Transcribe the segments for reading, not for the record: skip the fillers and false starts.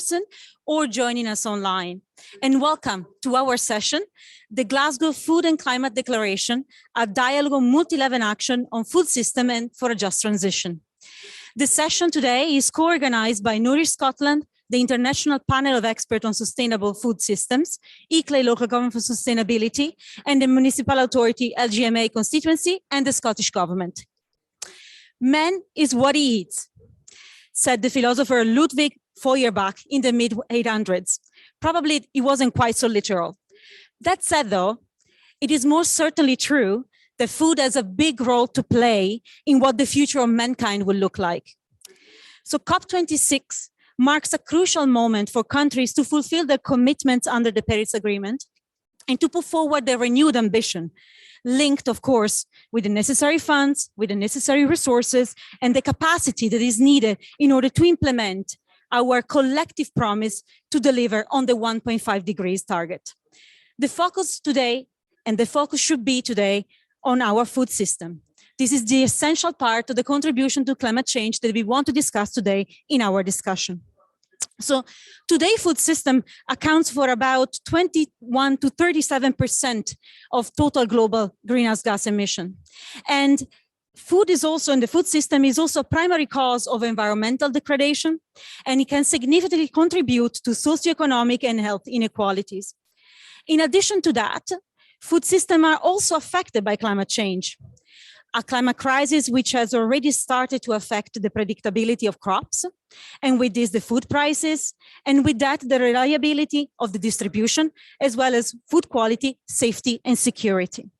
person or joining us online. And welcome to our session, the Glasgow Food and Climate Declaration, a dialogue on multi-level action on food system and for a just transition. The session today is co-organized by Nourish Scotland, the International Panel of Experts on Sustainable Food Systems, ICLEI Local Government for Sustainability, and the Municipal Authority LGMA constituency and the Scottish Government. Man is what he eats, said the philosopher Ludwig Feuerbach in the mid-800s. Probably it wasn't quite so literal. That said, though, it is most certainly true that food has a big role to play in what the future of mankind will look like. So COP26 marks a crucial moment for countries to fulfill their commitments under the Paris Agreement and to put forward their renewed ambition, linked, of course, with the necessary funds, with the necessary resources, and the capacity that is needed in order to implement our collective promise to deliver on the 1.5 degrees target. The focus today, and the focus should be today, on our food system. This is the essential part of the contribution to climate change that we want to discuss today in our discussion. So today, food system accounts for about 21 to 37% of total global greenhouse gas emission. And food is also, and the food system is also a primary cause of environmental degradation, and it can significantly contribute to socioeconomic and health inequalities. In addition to that, food systems are also affected by climate change. A climate crisis which has already started to affect the predictability of crops, and with this the food prices, and with that the reliability of the distribution, as well as food quality, safety, and security.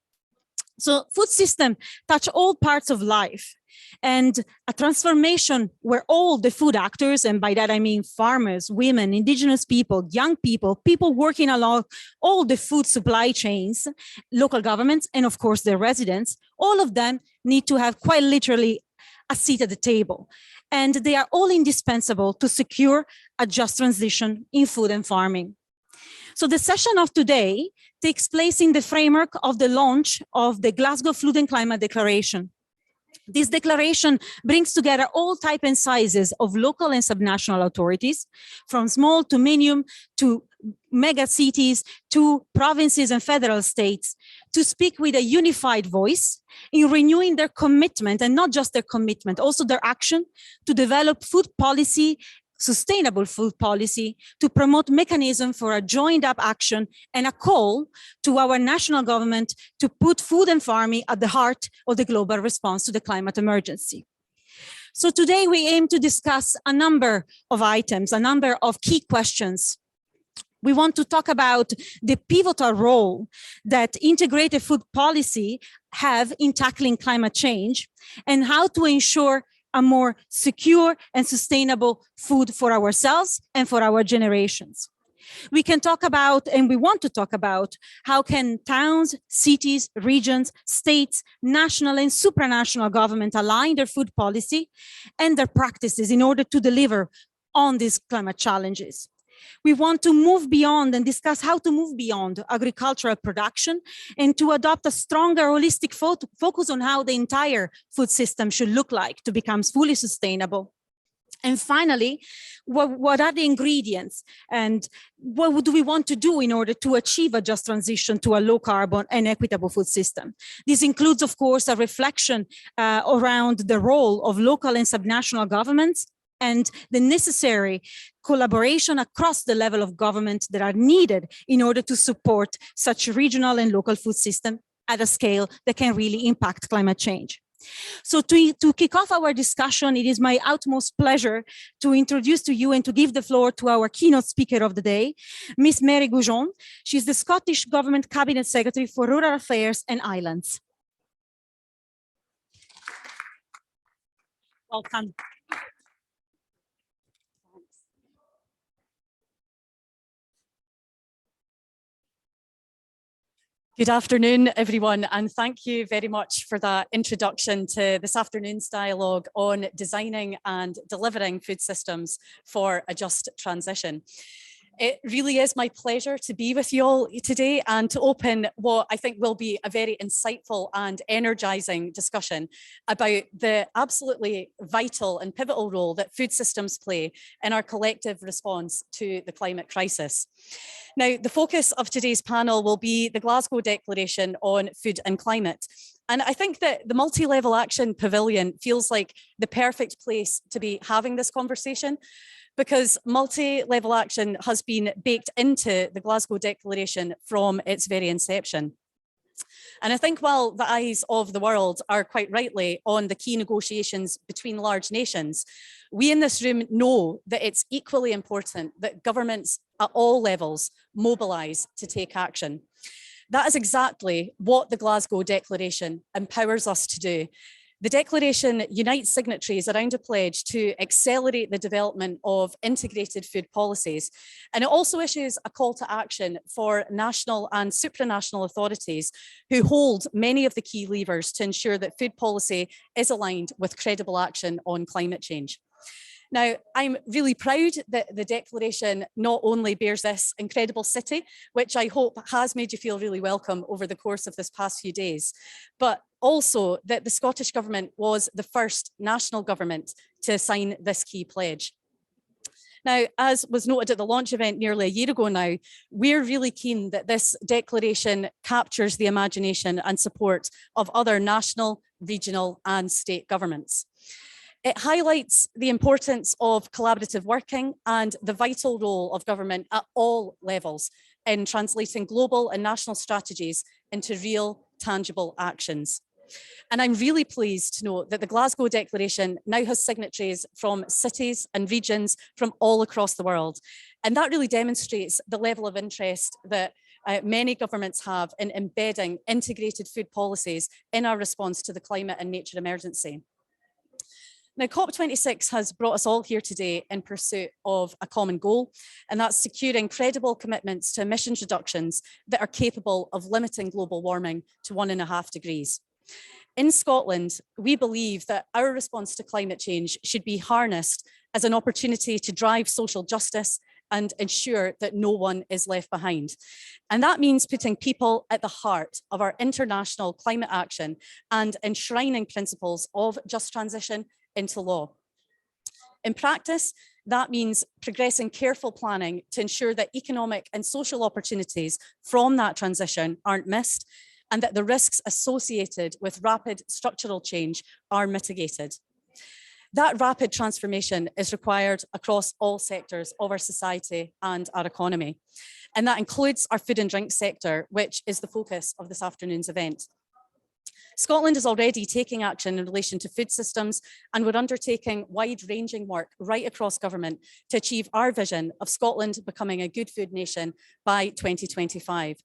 So food systems touch all parts of life, and a transformation where all the food actors, and by that I mean farmers, women, indigenous people, young people, people working along all the food supply chains, local governments, and of course their residents, all of them need to have quite literally a seat at the table. And they are all indispensable to secure a just transition in food and farming. So the session of today takes place in the framework of the launch of the Glasgow Food and Climate Declaration. This declaration brings together all types and sizes of local and subnational authorities, from small to medium to mega cities to provinces and federal states, to speak with a unified voice in renewing their commitment, and not just their commitment, also their action to develop food policy, sustainable food policy, to promote mechanisms for a joined up action, and a call to our national government to put food and farming at the heart of the global response to the climate emergency. So today we aim to discuss a number of items, a number of key questions. We want to talk about the pivotal role that integrated food policy have in tackling climate change, and how to ensure a more secure and sustainable food for ourselves and for our generations. We can talk about, and we want to talk about, how can towns, cities, regions, states, national and supranational government align their food policy and their practices in order to deliver on these climate challenges. We want to move beyond and discuss how to move beyond agricultural production and to adopt a stronger holistic focus on how the entire food system should look like to become fully sustainable. And finally, what are the ingredients and what do we want to do in order to achieve a just transition to a low carbon and equitable food system? This includes, of course, a reflection around the role of local and subnational governments and the necessary collaboration across the level of government that are needed in order to support such regional and local food system at a scale that can really impact climate change. So to kick off our discussion, it is my utmost pleasure to introduce to you and to give the floor to our keynote speaker of the day, Miss Mary Goujon. She's the Scottish Government Cabinet Secretary for Rural Affairs and Islands. Welcome. Good afternoon, everyone, and thank you very much for that introduction to this afternoon's dialogue on designing and delivering food systems for a just transition. It really is my pleasure to be with you all today and to open what I think will be a very insightful and energising discussion about the absolutely vital and pivotal role that food systems play in our collective response to the climate crisis. Now, the focus of today's panel will be the Glasgow Declaration on Food and Climate. And I think that the multi-level action pavilion feels like the perfect place to be having this conversation, because multi-level action has been baked into the Glasgow Declaration from its very inception. And I think while the eyes of the world are quite rightly on the key negotiations between large nations, we in this room know that it's equally important that governments at all levels mobilise to take action. That is exactly what the Glasgow Declaration empowers us to do. The Declaration unites signatories around a pledge to accelerate the development of integrated food policies. And it also issues a call to action for national and supranational authorities who hold many of the key levers to ensure that food policy is aligned with credible action on climate change. Now, I'm really proud that the Declaration not only bears this incredible city, which I hope has made you feel really welcome over the course of this past few days, but also that the Scottish Government was the first national government to sign this key pledge. Now, as was noted at the launch event nearly a year ago now, we're really keen that this declaration captures the imagination and support of other national, regional and state governments. It highlights the importance of collaborative working and the vital role of government at all levels in translating global and national strategies into real, tangible actions. And I'm really pleased to note that the Glasgow Declaration now has signatories from cities and regions from all across the world. And that really demonstrates the level of interest that many governments have in embedding integrated food policies in our response to the climate and nature emergency. Now, COP26 has brought us all here today in pursuit of a common goal, and that's securing credible commitments to emissions reductions that are capable of limiting global warming to 1.5 degrees. In Scotland, we believe that our response to climate change should be harnessed as an opportunity to drive social justice and ensure that no one is left behind. And that means putting people at the heart of our international climate action and enshrining principles of just transition into law. In practice, that means progressing careful planning to ensure that economic and social opportunities from that transition aren't missed, and that the risks associated with rapid structural change are mitigated. That rapid transformation is required across all sectors of our society and our economy. And that includes our food and drink sector, which is the focus of this afternoon's event. Scotland is already taking action in relation to food systems, and we're undertaking wide-ranging work right across government to achieve our vision of Scotland becoming a good food nation by 2025.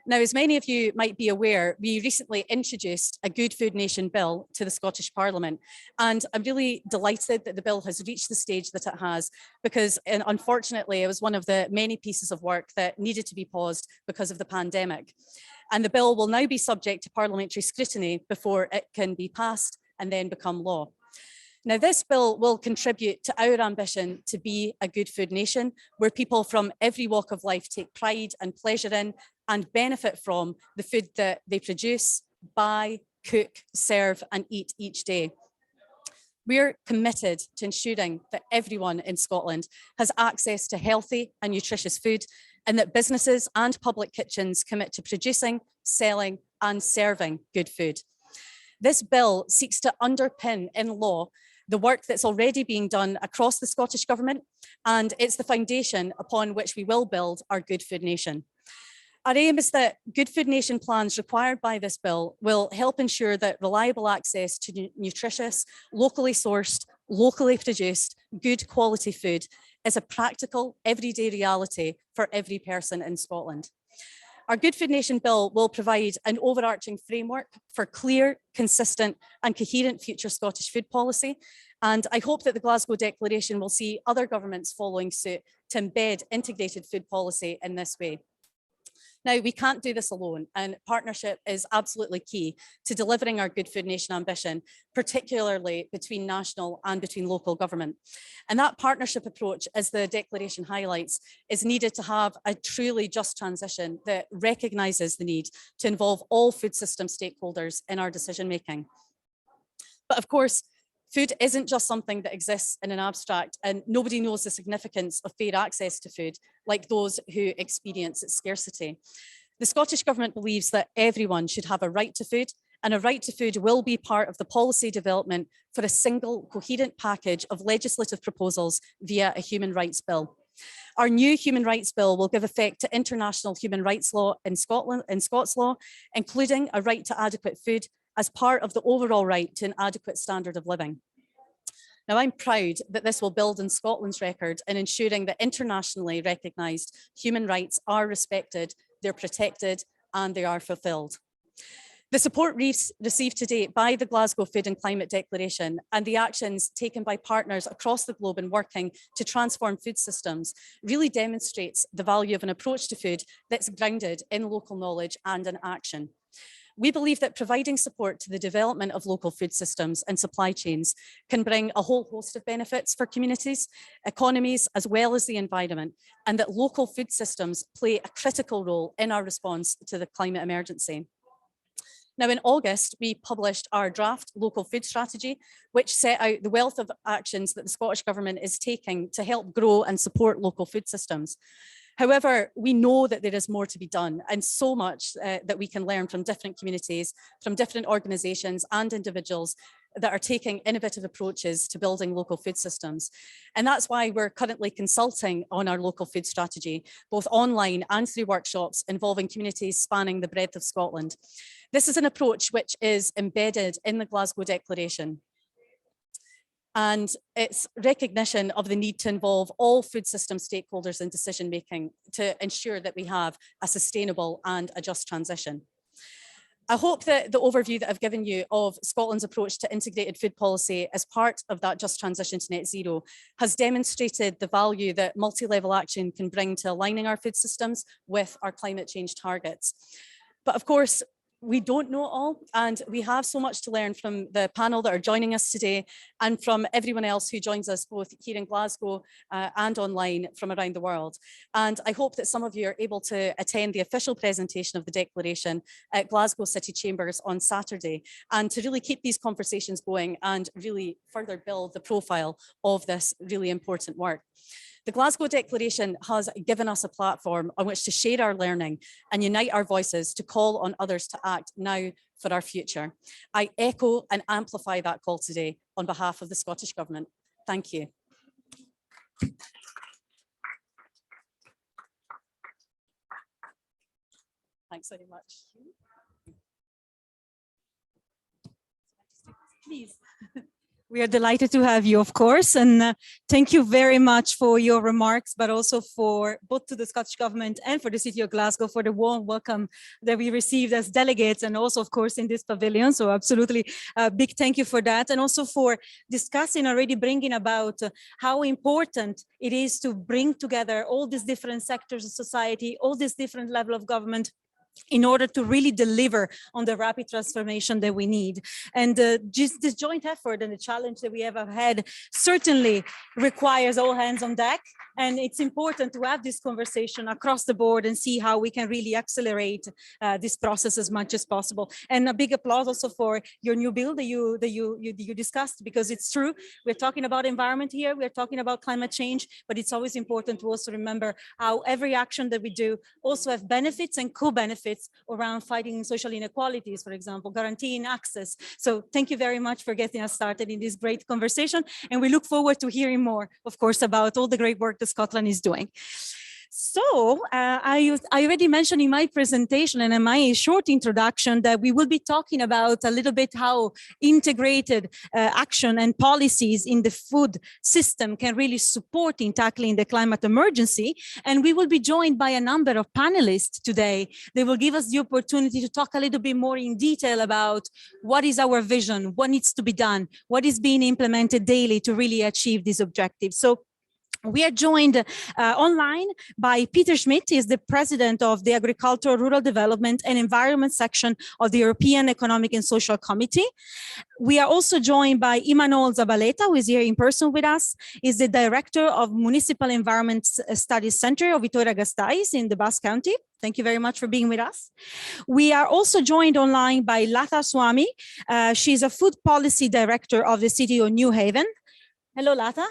Now, as many of you might be aware, we recently introduced a Good Food Nation bill to the Scottish Parliament, and I'm really delighted that the bill has reached the stage that it has, because unfortunately it was one of the many pieces of work that needed to be paused because of the pandemic. And the bill will now be subject to parliamentary scrutiny before it can be passed and then become law. Now, this bill will contribute to our ambition to be a good food nation, where people from every walk of life take pride and pleasure in and benefit from the food that they produce, buy, cook, serve, and eat each day. We're committed to ensuring that everyone in Scotland has access to healthy and nutritious food, and that businesses and public kitchens commit to producing, selling, and serving good food. This bill seeks to underpin in law the work that's already being done across the Scottish Government, and it's the foundation upon which we will build our Good Food Nation. Our aim is that Good Food Nation plans required by this bill will help ensure that reliable access to nutritious, locally sourced, locally produced, good quality food is a practical, everyday reality for every person in Scotland. Our Good Food Nation bill will provide an overarching framework for clear, consistent and coherent future Scottish food policy. And I hope that the Glasgow Declaration will see other governments following suit to embed integrated food policy in this way. Now, we can't do this alone, and partnership is absolutely key to delivering our Good Food Nation ambition, particularly between national and between local government. And that partnership approach, as the declaration highlights, is needed to have a truly just transition that recognises the need to involve all food system stakeholders in our decision making. But of course, food isn't just something that exists in an abstract, and nobody knows the significance of fair access to food like those who experience its scarcity. The Scottish Government believes that everyone should have a right to food, and a right to food will be part of the policy development for a single coherent package of legislative proposals via a human rights bill. Our new human rights bill will give effect to international human rights law in Scotland, in Scots law, including a right to adequate food as part of the overall right to an adequate standard of living. Now, I'm proud that this will build on Scotland's record in ensuring that internationally recognised human rights are respected, they're protected, and they are fulfilled. The support received to date by the Glasgow Food and Climate Declaration and the actions taken by partners across the globe in working to transform food systems really demonstrates the value of an approach to food that's grounded in local knowledge and in action. We believe that providing support to the development of local food systems and supply chains can bring a whole host of benefits for communities, economies, as well as the environment, and that local food systems play a critical role in our response to the climate emergency. Now, in August, we published our draft local food strategy, which set out the wealth of actions that the Scottish Government is taking to help grow and support local food systems. However, we know that there is more to be done, and so much that we can learn from different communities, from different organisations and individuals that are taking innovative approaches to building local food systems. And that's why we're currently consulting on our local food strategy, both online and through workshops involving communities spanning the breadth of Scotland. This is an approach which is embedded in the Glasgow Declaration. And it's recognition of the need to involve all food system stakeholders in decision making to ensure that we have a sustainable and a just transition. I hope that the overview that I've given you of Scotland's approach to integrated food policy as part of that just transition to net zero has demonstrated the value that multi-level action can bring to aligning our food systems with our climate change targets. But of course, we don't know it all, and we have so much to learn from the panel that are joining us today and from everyone else who joins us both here in Glasgow and online from around the world. And I hope that some of you are able to attend the official presentation of the declaration at Glasgow City Chambers on Saturday, and to really keep these conversations going and really further build the profile of this really important work. The Glasgow Declaration has given us a platform on which to share our learning and unite our voices to call on others to act now for our future. I echo and amplify that call today on behalf of the Scottish Government. Thank you. Thanks very much. Please. We are delighted to have you, of course, and thank you very much for your remarks, but also for both to the Scottish Government and for the City of Glasgow for the warm welcome that we received as delegates, and also, of course, in this pavilion. So absolutely a big thank you for that, and also for discussing already, bringing about how important it is to bring together all these different sectors of society, all this different level of government, in order to really deliver on the rapid transformation that we need. And just this joint effort and the challenge that we have ahead certainly requires all hands on deck. And it's important to have this conversation across the board and see how we can really accelerate this process as much as possible. And a big applause also for your new bill that you discussed, because it's true. We're talking about environment here, we're talking about climate change, but it's always important to also remember how every action that we do also have benefits and co-benefits around fighting social inequalities, for example, guaranteeing access. So thank you very much for getting us started in this great conversation. And we look forward to hearing more, of course, about all the great work that Scotland is doing. So I already mentioned in my presentation and in my short introduction that we will be talking about a little bit how integrated action and policies in the food system can really support in tackling the climate emergency. And we will be joined by a number of panelists today. They will give us the opportunity to talk a little bit more in detail about what is our vision, what needs to be done, what is being implemented daily to really achieve these objectives. So We are joined online by Peter Schmidt. He is the president of the Agricultural, Rural Development and Environment section of the European Economic and Social Committee. We are also joined by Imanol Zabaleta, who is here in person with us. He's the director of Municipal Environment Studies Center of Vitoria-Gasteiz in the Basque County. Thank you very much for being with us. We are also joined online by Latha Swami. She's a food policy director of the city of New Haven. Hello, Latha.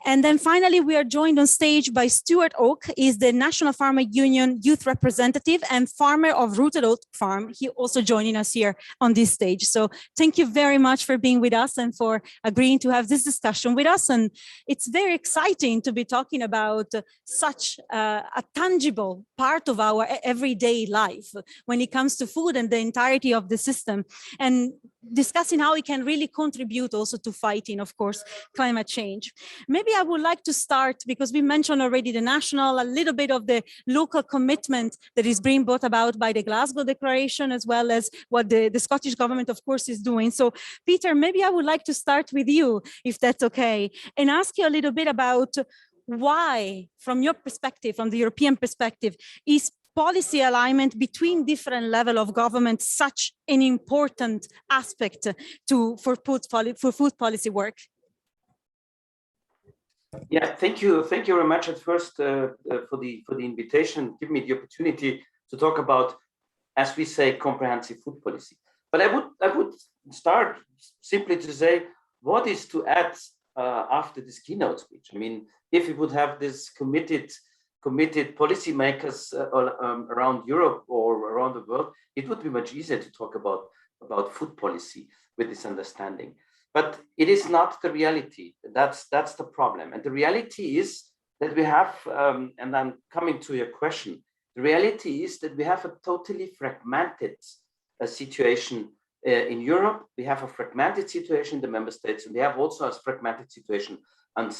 And then finally, we are joined on stage by Stuart Oak. He's the National Farmer Union youth representative and farmer of Rooted Oak Farm. He also joining us here on this stage. So thank you very much for being with us and for agreeing to have this discussion with us. And it's very exciting to be talking about such a tangible part of our everyday life when it comes to food and the entirety of the system, and discussing how it can really contribute also to fighting, of course, climate change. Maybe I would like to start, because we mentioned already the national, a little bit of the local commitment that is being brought about by the Glasgow Declaration, as well as what the Scottish government, of course, is doing. So, Peter, maybe I would like to start with you, if that's okay, and ask you a little bit about why, from your perspective, from the European perspective, is policy alignment between different levels of government such an important aspect for food policy work? Yeah, thank you very much at first for the invitation. Give me the opportunity to talk about, as we say, comprehensive food policy. But I would start simply to say what is to add after this keynote speech. I mean, if we would have this committed policymakers around Europe or around the world, it would be much easier to talk about food policy with this understanding. But it is not the reality. That's the problem. And the reality is that we have, and I'm coming to your question, the reality is that we have a totally fragmented situation in Europe. We have a fragmented situation in the member states, and we have also a fragmented situation on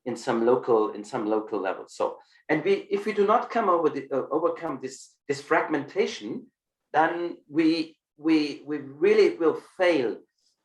in some local levels. So, and if we do not overcome this fragmentation, then we really will fail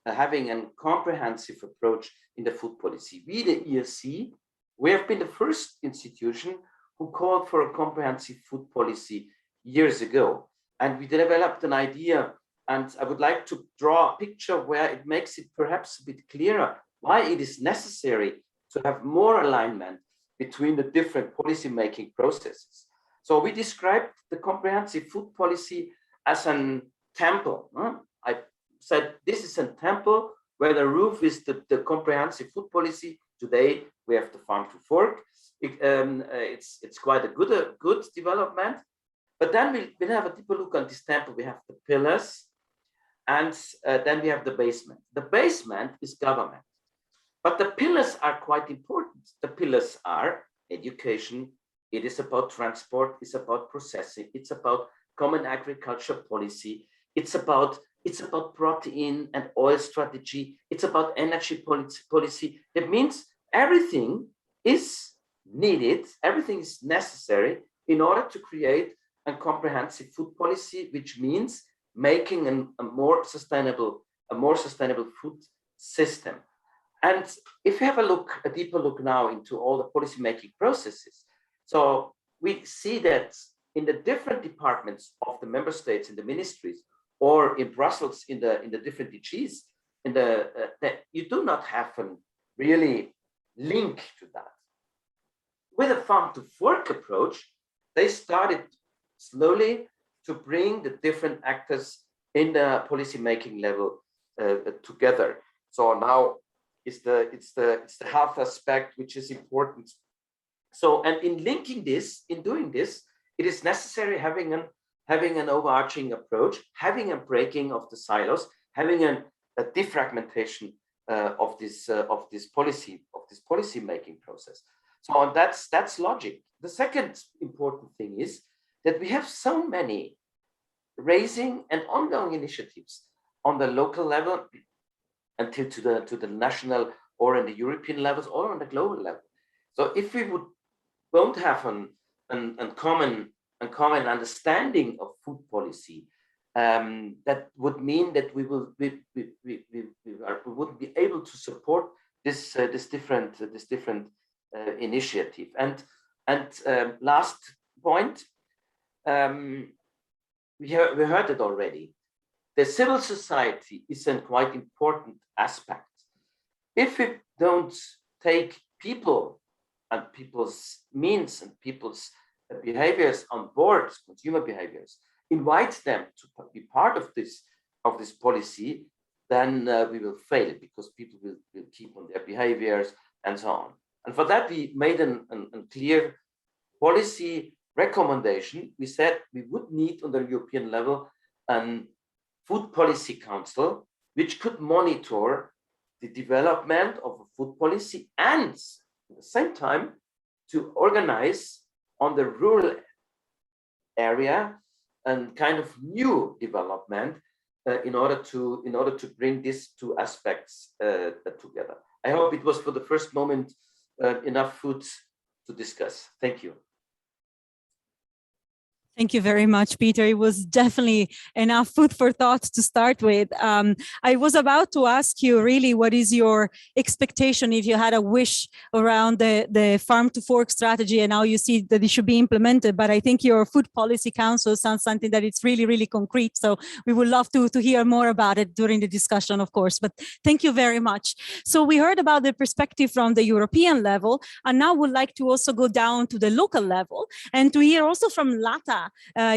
having a comprehensive approach in the food policy. We, the ELC, we have been the first institution who called for a comprehensive food policy years ago, and we developed an idea. And I would like to draw a picture where it makes it perhaps a bit clearer why it is necessary to have more alignment between the different policy-making processes. So we described the comprehensive food policy as a temple. I said this is a temple where the roof is the comprehensive food policy. Today we have the farm to fork. It's quite a good development. But then we'll have a deeper look on this temple. We have the pillars, and then we have the basement. The basement is government. But the pillars are quite important. The pillars are education. It is about transport. It's about processing. It's about common agriculture policy. It's about protein and oil strategy. It's about energy policy. That means everything is needed. Everything is necessary in order to create a comprehensive food policy, which means making a more sustainable food system. And if you have a deeper look now into all the policy-making processes, so we see that in the different departments of the member states, in the ministries, or in Brussels, in the different DGs, that you do not have a really link to that. With a farm to fork approach, they started slowly to bring the different actors in the policy-making level together. So now it's the health aspect which is important. So, and in linking this, in doing this, it is necessary having an overarching approach, having a breaking of the silos, having a defragmentation of this policy making process. So, and that's logic. The second important thing is that we have so many raising and ongoing initiatives on the local level until to the national or in the European levels or on the global level. So if we won't have a common understanding of food policy, that would mean that we wouldn't be able to support this different initiative. And last point, we heard it already. The civil society is a quite important aspect. If we don't take people and people's means and people's behaviors on board, consumer behaviors, invite them to be part of this policy, then we will fail, because people will keep on their behaviors and so on. And for that, we made a clear policy recommendation. We said we would need on the European level a food policy council, which could monitor the development of a food policy, and at the same time to organize on the rural area and kind of new development in order to bring these two aspects together. I hope it was for the first moment enough food to discuss. Thank you. Thank you very much, Peter. It was definitely enough food for thought to start with. I was about to ask you really, what is your expectation if you had a wish around the farm to fork strategy and how you see that it should be implemented? But I think your food policy council sounds something that it's really, really concrete. So we would love to hear more about it during the discussion, of course. But thank you very much. So we heard about the perspective from the European level, and now would like to also go down to the local level and to hear also from LATA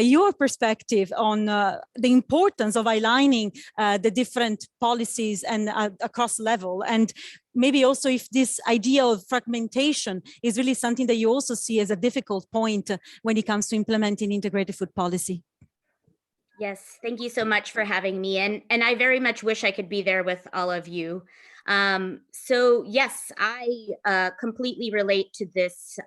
your perspective on the importance of aligning the different policies and across level, and maybe also if this idea of fragmentation is really something that you also see as a difficult point when it comes to implementing integrated food policy. Yes, thank you so much for having me. And I very much wish I could be there with all of you. So yes, I completely relate to this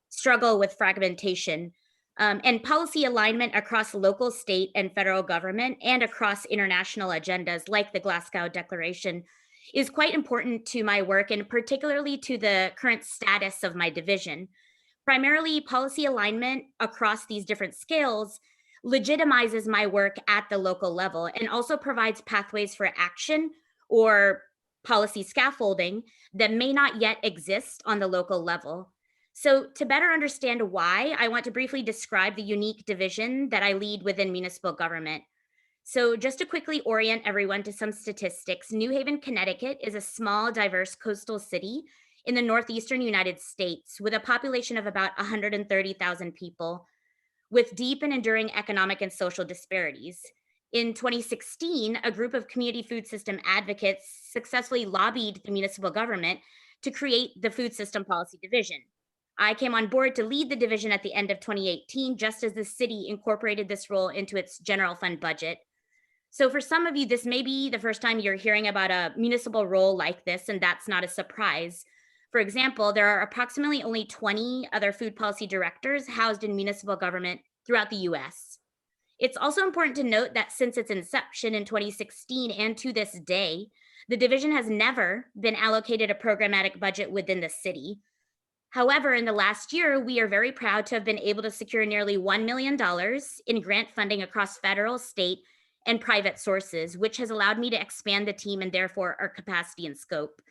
struggle with fragmentation. And policy alignment across local, state, and federal government, and across international agendas like the Glasgow Declaration, is quite important to my work, and particularly to the current status of my division. Primarily, policy alignment across these different scales legitimizes my work at the local level and also provides pathways for action or policy scaffolding that may not yet exist on the local level. So to better understand why, I want to briefly describe the unique division that I lead within municipal government. So just to quickly orient everyone to some statistics, New Haven, Connecticut is a small, diverse coastal city in the northeastern United States with a population of about 130,000 people, with deep and enduring economic and social disparities. In 2016, a group of community food system advocates successfully lobbied the municipal government to create the Food System Policy Division. I came on board to lead the division at the end of 2018, just as the city incorporated this role into its general fund budget. So for some of you, this may be the first time you're hearing about a municipal role like this, and that's not a surprise. For example, there are approximately only 20 other food policy directors housed in municipal government throughout the US. It's also important to note that since its inception in 2016 and to this day, the division has never been allocated a programmatic budget within the city. However, in the last year, we are very proud to have been able to secure nearly $1 million in grant funding across federal, state, and private sources, which has allowed me to expand the team and therefore our capacity and scope.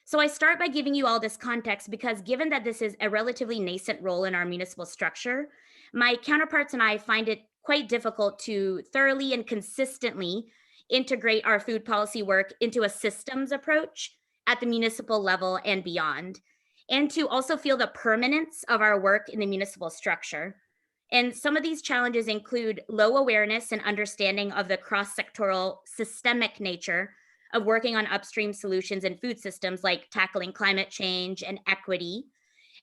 So I start by giving you all this context because given that this is a relatively nascent role in our municipal structure, my counterparts and I find it quite difficult to thoroughly and consistently integrate our food policy work into a systems approach at the municipal level and beyond, and to also feel the permanence of our work in the municipal structure. And some of these challenges include low awareness and understanding of the cross-sectoral systemic nature of working on upstream solutions in food systems, like tackling climate change and equity.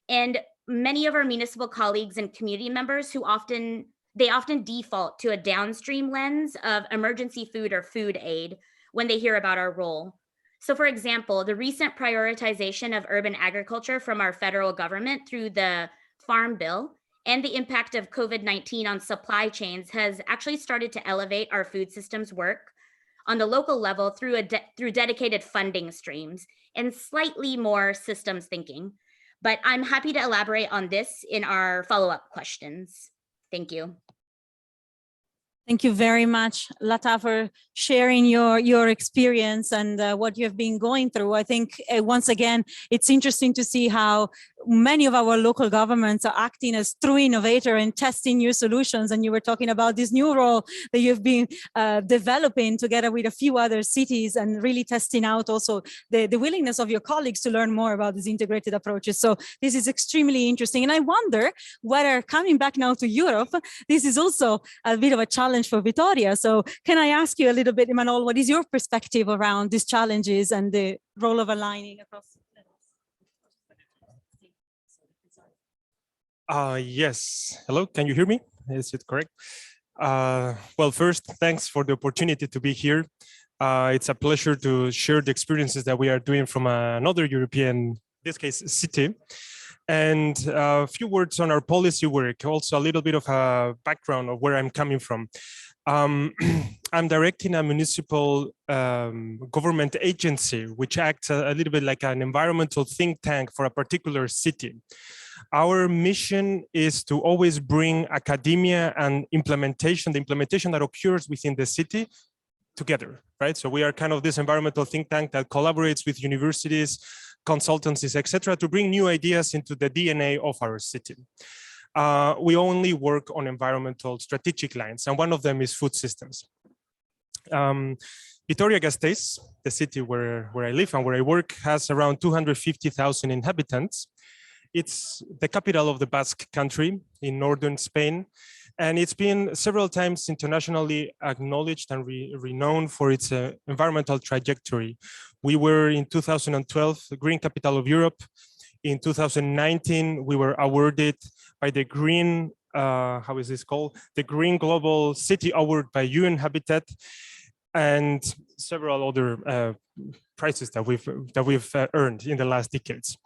And many of our municipal colleagues and community members who often default to a downstream lens of emergency food or food aid when they hear about our role. So for example, the recent prioritization of urban agriculture from our federal government through the Farm Bill and the impact of COVID-19 on supply chains has actually started to elevate our food systems work on the local level through dedicated funding streams and slightly more systems thinking. But I'm happy to elaborate on this in our follow-up questions. Thank you. Thank you very much, Lata, for sharing your experience and what you have been going through. I think once again, it's interesting to see how many of our local governments are acting as true innovator and testing new solutions. And you were talking about this new role that you've been developing together with a few other cities and really testing out also the willingness of your colleagues to learn more about these integrated approaches. So this is extremely interesting. And I wonder whether coming back now to Europe, this is also a bit of a challenge for Vittoria. So can I ask you a little bit, Emmanuel, what is your perspective around these challenges and the role of aligning across? Yes. Hello, can you hear me? Is it correct? Well, first, thanks for the opportunity to be here. It's a pleasure to share the experiences that we are doing from another European, in this case, city. And a few words on our policy work, also a little bit of a background of where I'm coming from. I'm directing a municipal government agency, which acts a little bit like an environmental think tank for a particular city. Our mission is to always bring academia and implementation, the implementation that occurs within the city, together, right? So we are kind of this environmental think tank that collaborates with universities, consultancies, etc., to bring new ideas into the DNA of our city. We only work on environmental strategic lines, and one of them is food systems. Vitoria-Gasteiz, the city where I live and where I work, has around 250,000 inhabitants. It's the capital of the Basque country in northern Spain, and it's been several times internationally acknowledged and renowned for its environmental trajectory. We were in 2012 the Green Capital of Europe. In 2019, we were awarded by the Green, how is this called? The Green Global City Award by UN Habitat, and several other prizes that we've earned in the last decades.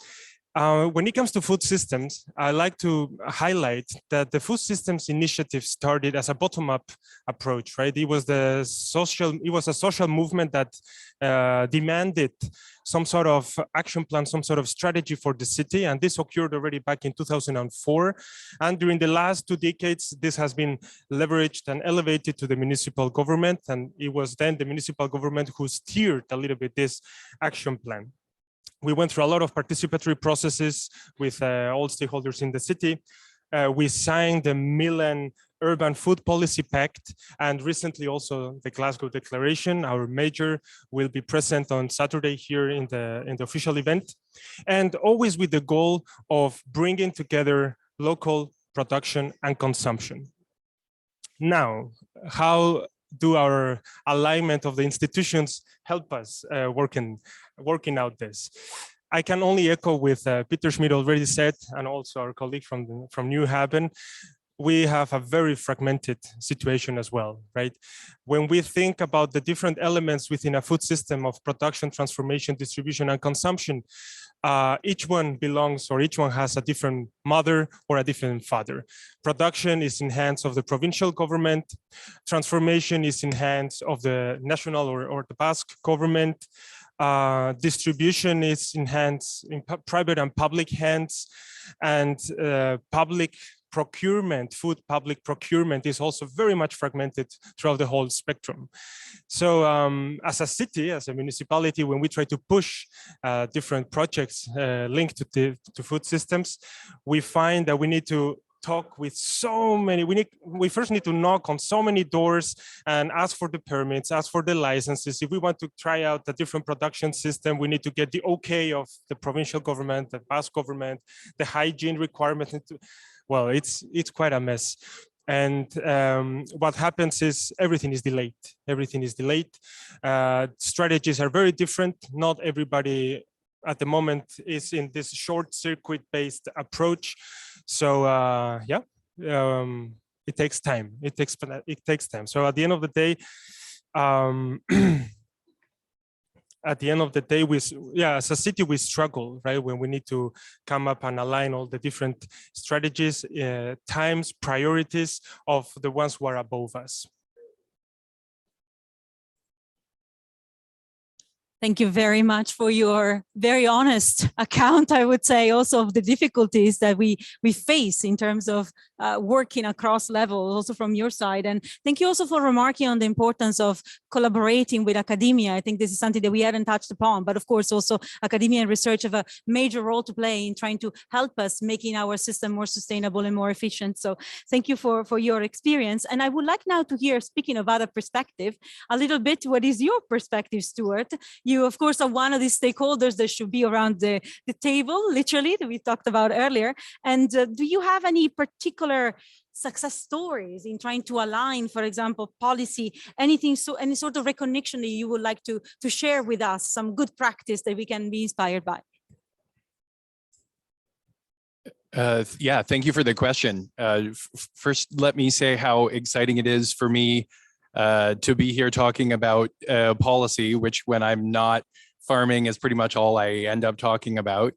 When it comes to food systems, I like to highlight that the food systems initiative started as a bottom-up approach, right? It was a social movement that demanded some sort of action plan, some sort of strategy for the city, and this occurred already back in 2004. And during the last 2 decades, this has been leveraged and elevated to the municipal government, and it was then the municipal government who steered a little bit this action plan. We went through a lot of participatory processes with all stakeholders in the city. We signed the Milan Urban Food Policy Pact, and recently also the Glasgow Declaration. Our major will be present on Saturday here in the official event, and always with the goal of bringing together local production and consumption. Now, how do our alignment of the institutions help us working out this? I can only echo with Peter Schmidt already said, and also our colleague from New Haven. We have a very fragmented situation as well, right? When we think about the different elements within a food system of production, transformation, distribution, and consumption, each one belongs, or each one has a different mother or a different father. Production is in hands of the provincial government. Transformation is in hands of the national or the Basque government. Distribution is in private and public hands, and public procurement, food public procurement is also very much fragmented throughout the whole spectrum. So as a city, as a municipality, when we try to push different projects linked to food systems, we find that we need to talk with so many, we first need to knock on so many doors and ask for the permits, ask for the licenses. If we want to try out a different production system, we need to get the okay of the provincial government, the Basque government, the hygiene requirements. Well, it's quite a mess. And what happens is everything is delayed. Everything is delayed. Strategies are very different. Not everybody at the moment is in this short circuit based approach. So it takes time. It takes time. So at the end of the day, as a city, we struggle, right? When we need to come up and align all the different strategies, times, priorities of the ones who are above us. Thank you very much for your very honest account, I would say, also of the difficulties that we face in terms of working across levels, also from your side. And thank you also for remarking on the importance of collaborating with academia. I think this is something that we haven't touched upon, but of course also academia and research have a major role to play in trying to help us making our system more sustainable and more efficient. So thank you for your experience. And I would like now to hear, speaking of other perspective, a little bit, what is your perspective, Stuart? You, of course, are one of the stakeholders that should be around the table, literally, that we talked about earlier. And do you have any particular success stories in trying to align, for example, policy, anything, so any sort of recognition that you would like to share with us, some good practice that we can be inspired by? Yeah, thank you for the question. First, let me say how exciting it is for me to be here talking about policy, which when I'm not farming is pretty much all I end up talking about.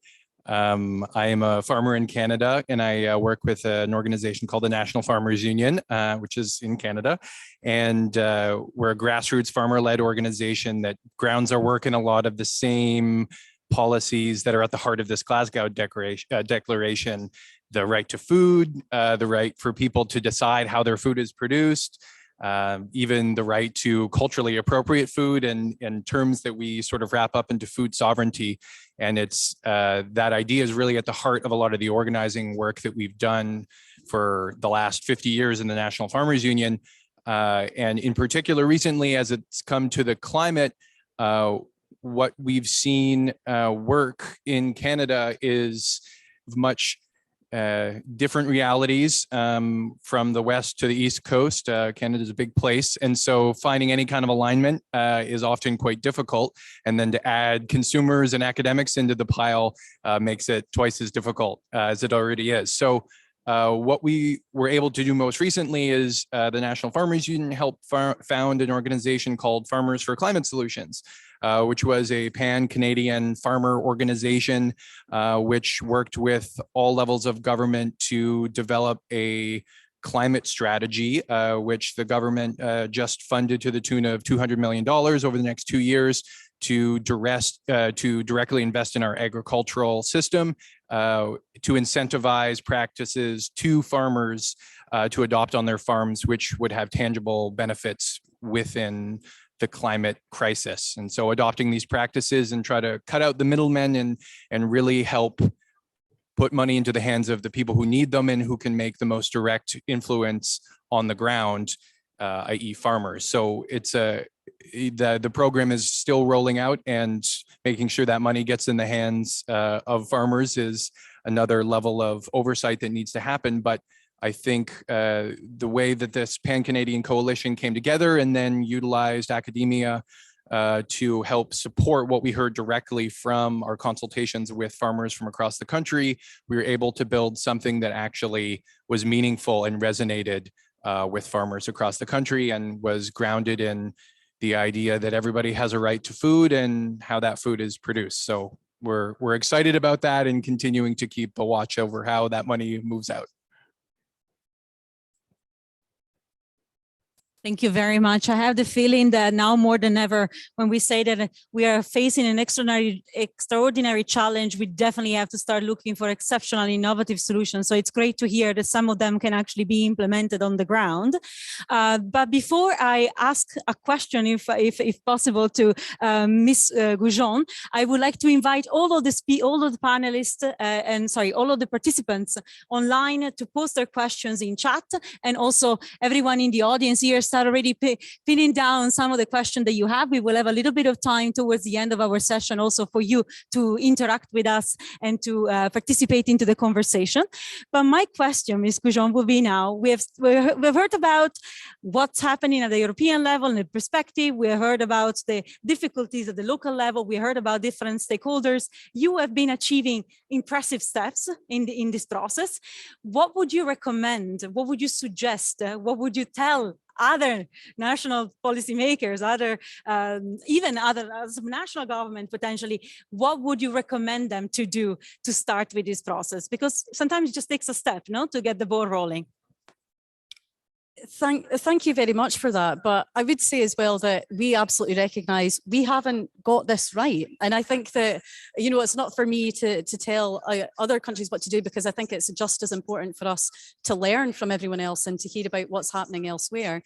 I am a farmer in Canada, and I work with an organization called the National Farmers Union, which is in Canada. And we're a grassroots farmer-led organization that grounds our work in a lot of the same policies that are at the heart of this Glasgow declaration, the right to food, the right for people to decide how their food is produced, even the right to culturally appropriate food, and terms that we sort of wrap up into food sovereignty. And it's that idea is really at the heart of a lot of the organizing work that we've done for the last 50 years in the National Farmers Union. And in particular, recently, as it's come to the climate, what we've seen work in Canada is much different realities from the west to the east coast. Canada is a big place, and so finding any kind of alignment is often quite difficult. And then to add consumers and academics into the pile makes it twice as difficult as it already is. So what we were able to do most recently is the National Farmers Union helped found an organization called Farmers for Climate Solutions, which was a pan-Canadian farmer organization which worked with all levels of government to develop a climate strategy, which the government just funded to the tune of $200 million over the next 2 years to directly invest in our agricultural system, to incentivize practices to farmers to adopt on their farms, which would have tangible benefits within the climate crisis. And so adopting these practices and try to cut out the middlemen and really help put money into the hands of the people who need them and who can make the most direct influence on the ground, i.e. farmers. So it's the program is still rolling out, and making sure that money gets in the hands of farmers is another level of oversight that needs to happen. But I think the way that this pan-Canadian coalition came together and then utilized academia to help support what we heard directly from our consultations with farmers from across the country, we were able to build something that actually was meaningful and resonated with farmers across the country, and was grounded in the idea that everybody has a right to food and how that food is produced. So we're excited about that and continuing to keep a watch over how that money moves out. Thank you very much. I have the feeling that now more than ever, when we say that we are facing an extraordinary challenge, we definitely have to start looking for exceptional, innovative solutions. So it's great to hear that some of them can actually be implemented on the ground. But before I ask a question, if possible, to Ms. Goujon, I would like to invite all of the panelists all of the participants online to post their questions in chat, and also everyone in the audience here start already pinning down some of the questions that you have. We will have a little bit of time towards the end of our session also for you to interact with us and to participate into the conversation. But my question, Ms. Goujon, will be now, we've heard about what's happening at the European level and the perspective. We heard about the difficulties at the local level. We heard about different stakeholders. You have been achieving impressive steps in this process. What would you recommend? What would you suggest? What would you tell other national policymakers, even other national government potentially? What would you recommend them to do to start with this process? Because sometimes it just takes a step, no, to get the ball rolling. Thank you very much for that. But I would say as well that we absolutely recognise we haven't got this right. And I think that, you know, it's not for me to tell other countries what to do, because I think it's just as important for us to learn from everyone else and to hear about what's happening elsewhere.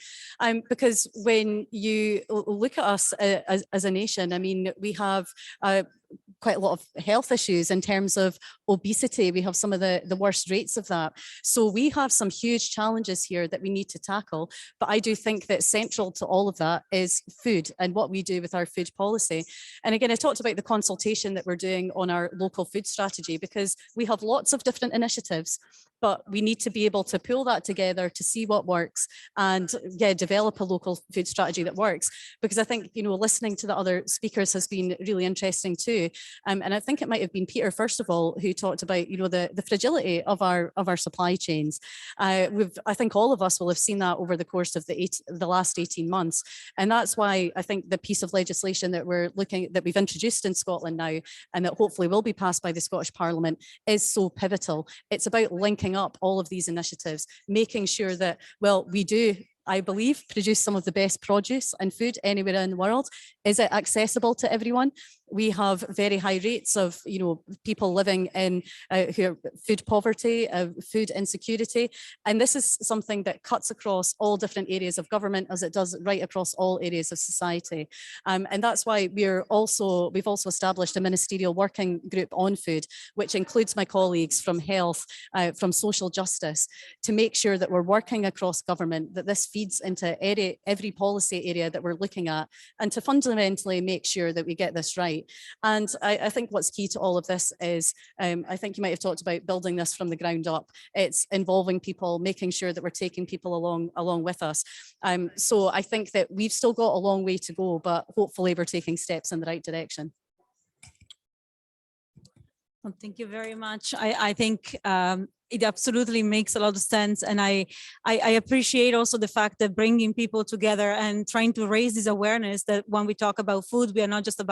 Because when you look at us as a nation, I mean, we have quite a lot of health issues in terms of obesity. We have some of the worst rates of that. So we have some huge challenges here that we need to tackle. But I do think that central to all of that is food and what we do with our food policy. And again, I talked about the consultation that we're doing on our local food strategy, because we have lots of different initiatives, but we need to be able to pull that together to see what works and develop a local food strategy that works. Because I think, you know, listening to the other speakers has been really interesting too. And I think it might have been Peter, first of all, who talked about, you know, the fragility of our supply chains. I think all of us will have seen that over the course of the last 18 months. And that's why I think the piece of legislation that we've introduced in Scotland now, and that hopefully will be passed by the Scottish Parliament, is so pivotal. It's about linking up all of these initiatives, making sure that, well, we do, I believe, produce some of the best produce and food anywhere in the world. Is it accessible to everyone? We have very high rates of, you know, people living in who are food poverty, food insecurity. And this is something that cuts across all different areas of government, as it does right across all areas of society. And that's why we've also established a ministerial working group on food, which includes my colleagues from health, from social justice, to make sure that we're working across government, that this feeds into every policy area that we're looking at, and to fundamentally make sure that we get this right. And I think what's key to all of this is, I think you might have talked about building this from the ground up. It's involving people, making sure that we're taking people along with us. So I think that we've still got a long way to go, but hopefully we're taking steps in the right direction. Well, thank you very much. I think it absolutely makes a lot of sense. And I appreciate also the fact that bringing people together and trying to raise this awareness that when we talk about food, we are not just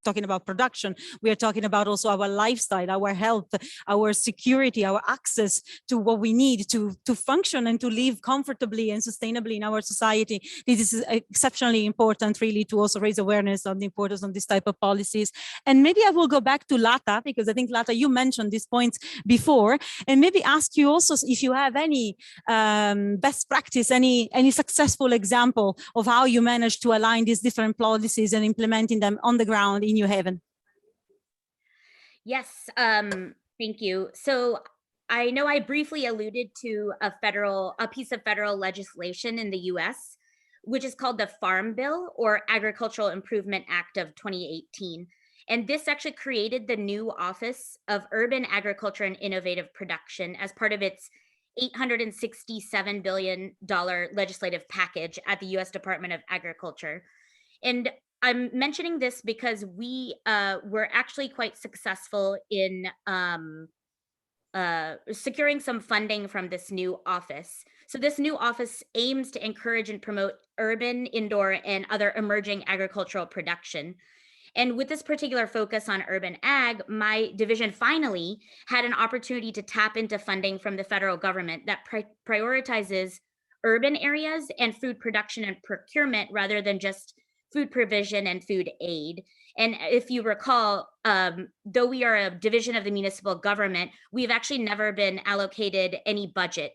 talking about production. We are talking about also our lifestyle, our health, our security, our access to what we need to function and to live comfortably and sustainably in our society. This is exceptionally important, really, to also raise awareness on the importance of this type of policies. And maybe I will go back to Lata, because I think, Lata, you mentioned these points before, and maybe ask you also if you have any best practice, any successful example of how you managed to align these different policies and implementing them on the ground in New Haven. Yes, thank you. So I know I briefly alluded to a piece of federal legislation in the US, which is called the Farm Bill, or Agricultural Improvement Act of 2018. And this actually created the new Office of Urban Agriculture and Innovative Production as part of its $867 billion legislative package at the US Department of Agriculture. And I'm mentioning this because we were actually quite successful in securing some funding from this new office. So this new office aims to encourage and promote urban, indoor, and other emerging agricultural production. And with this particular focus on urban ag, my division finally had an opportunity to tap into funding from the federal government that prioritizes urban areas and food production and procurement rather than just food provision and food aid. And if you recall, though we are a division of the municipal government, we've actually never been allocated any budget.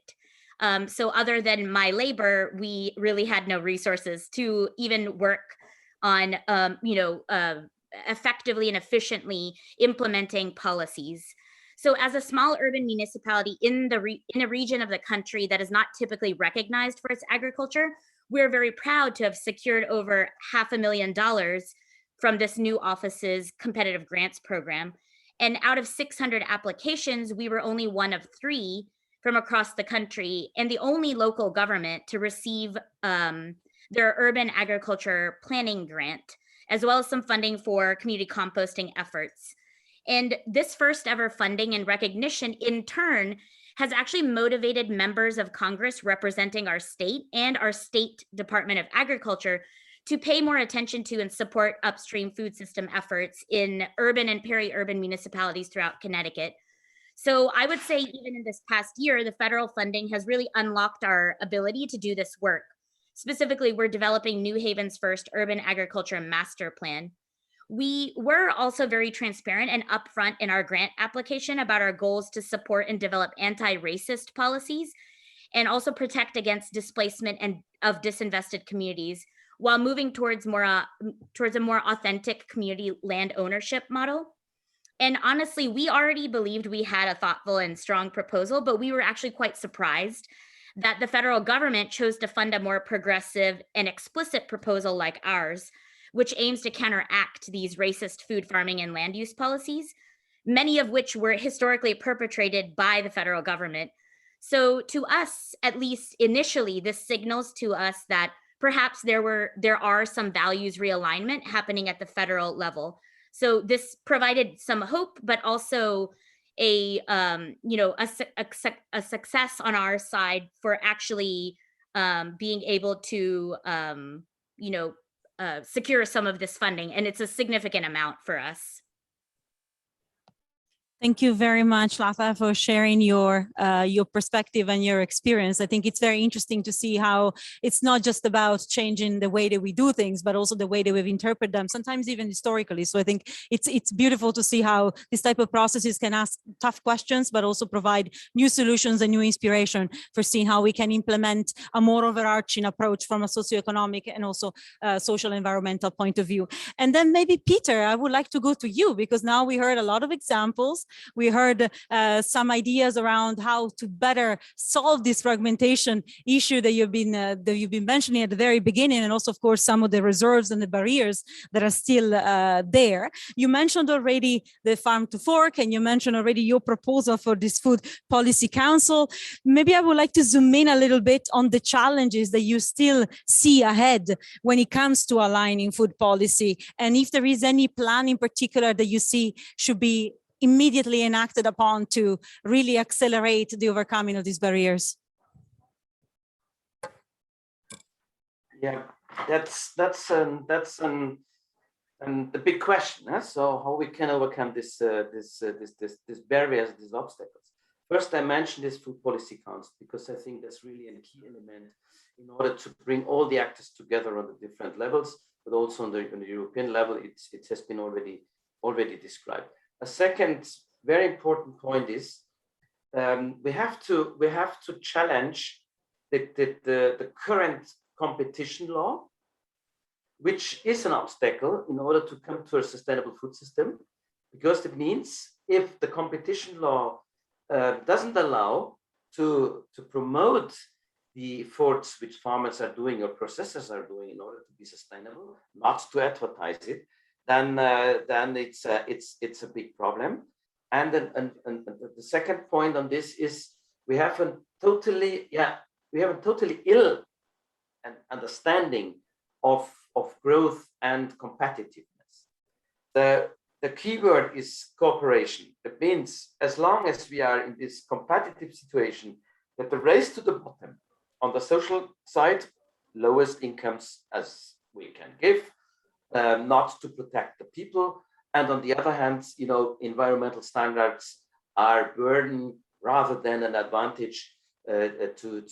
So other than my labor, we really had no resources to even work on, effectively and efficiently implementing policies. So as a small urban municipality in a region of the country that is not typically recognized for its agriculture, we're very proud to have secured over $500,000 from this new office's competitive grants program. And out of 600 applications, we were only one of 3 from across the country and the only local government to receive their urban agriculture planning grant, as well as some funding for community composting efforts. And this first ever funding and recognition in turn has actually motivated members of Congress representing our state and our state Department of Agriculture to pay more attention to and support upstream food system efforts in urban and peri-urban municipalities throughout Connecticut. So I would say even in this past year, the federal funding has really unlocked our ability to do this work. Specifically, we're developing New Haven's first urban agriculture master plan. We were also very transparent and upfront in our grant application about our goals to support and develop anti-racist policies and also protect against displacement and of disinvested communities while moving towards a more authentic community land ownership model. And honestly, we already believed we had a thoughtful and strong proposal, but we were actually quite surprised that the federal government chose to fund a more progressive and explicit proposal like ours, which aims to counteract these racist food farming and land use policies, many of which were historically perpetrated by the federal government. So to us, at least initially, this signals to us that perhaps there are some values realignment happening at the federal level. So this provided some hope, but also a success on our side for actually being able to secure some of this funding, and it's a significant amount for us. Thank you very much, Latha, for sharing your perspective and your experience. I think it's very interesting to see how it's not just about changing the way that we do things, but also the way that we've interpreted them, sometimes even historically. So I think it's beautiful to see how this type of processes can ask tough questions, but also provide new solutions and new inspiration for seeing how we can implement a more overarching approach from a socioeconomic and also social environmental point of view. And then maybe, Peter, I would like to go to you, because now we heard a lot of examples. We heard some ideas around how to better solve this fragmentation issue that you've been mentioning at the very beginning, and also, of course, some of the reserves and the barriers that are still there. You mentioned already the Farm to Fork, and you mentioned already your proposal for this Food Policy Council. Maybe I would like to zoom in a little bit on the challenges that you still see ahead when it comes to aligning food policy, and if there is any plan in particular that you see should be immediately enacted upon to really accelerate the overcoming of these barriers. Yeah, that's the big question. Huh? So how we can overcome these barriers, these obstacles. First, I mentioned this Food Policy Council because I think that's really a key element in order to bring all the actors together on the different levels, but also on the European level. It has been already described. A second very important point is we have to challenge the current competition law, which is an obstacle in order to come to a sustainable food system, because it means if the competition law doesn't allow to promote the efforts which farmers are doing or processors are doing in order to be sustainable, not to advertise it, then it's a big problem. And the second point on this is we have a totally ill understanding of growth and competitiveness. The key word is cooperation. It means as long as we are in this competitive situation, that the race to the bottom on the social side, lowest incomes as we can give, not to protect the people, and on the other hand, environmental standards are a burden rather than an advantage to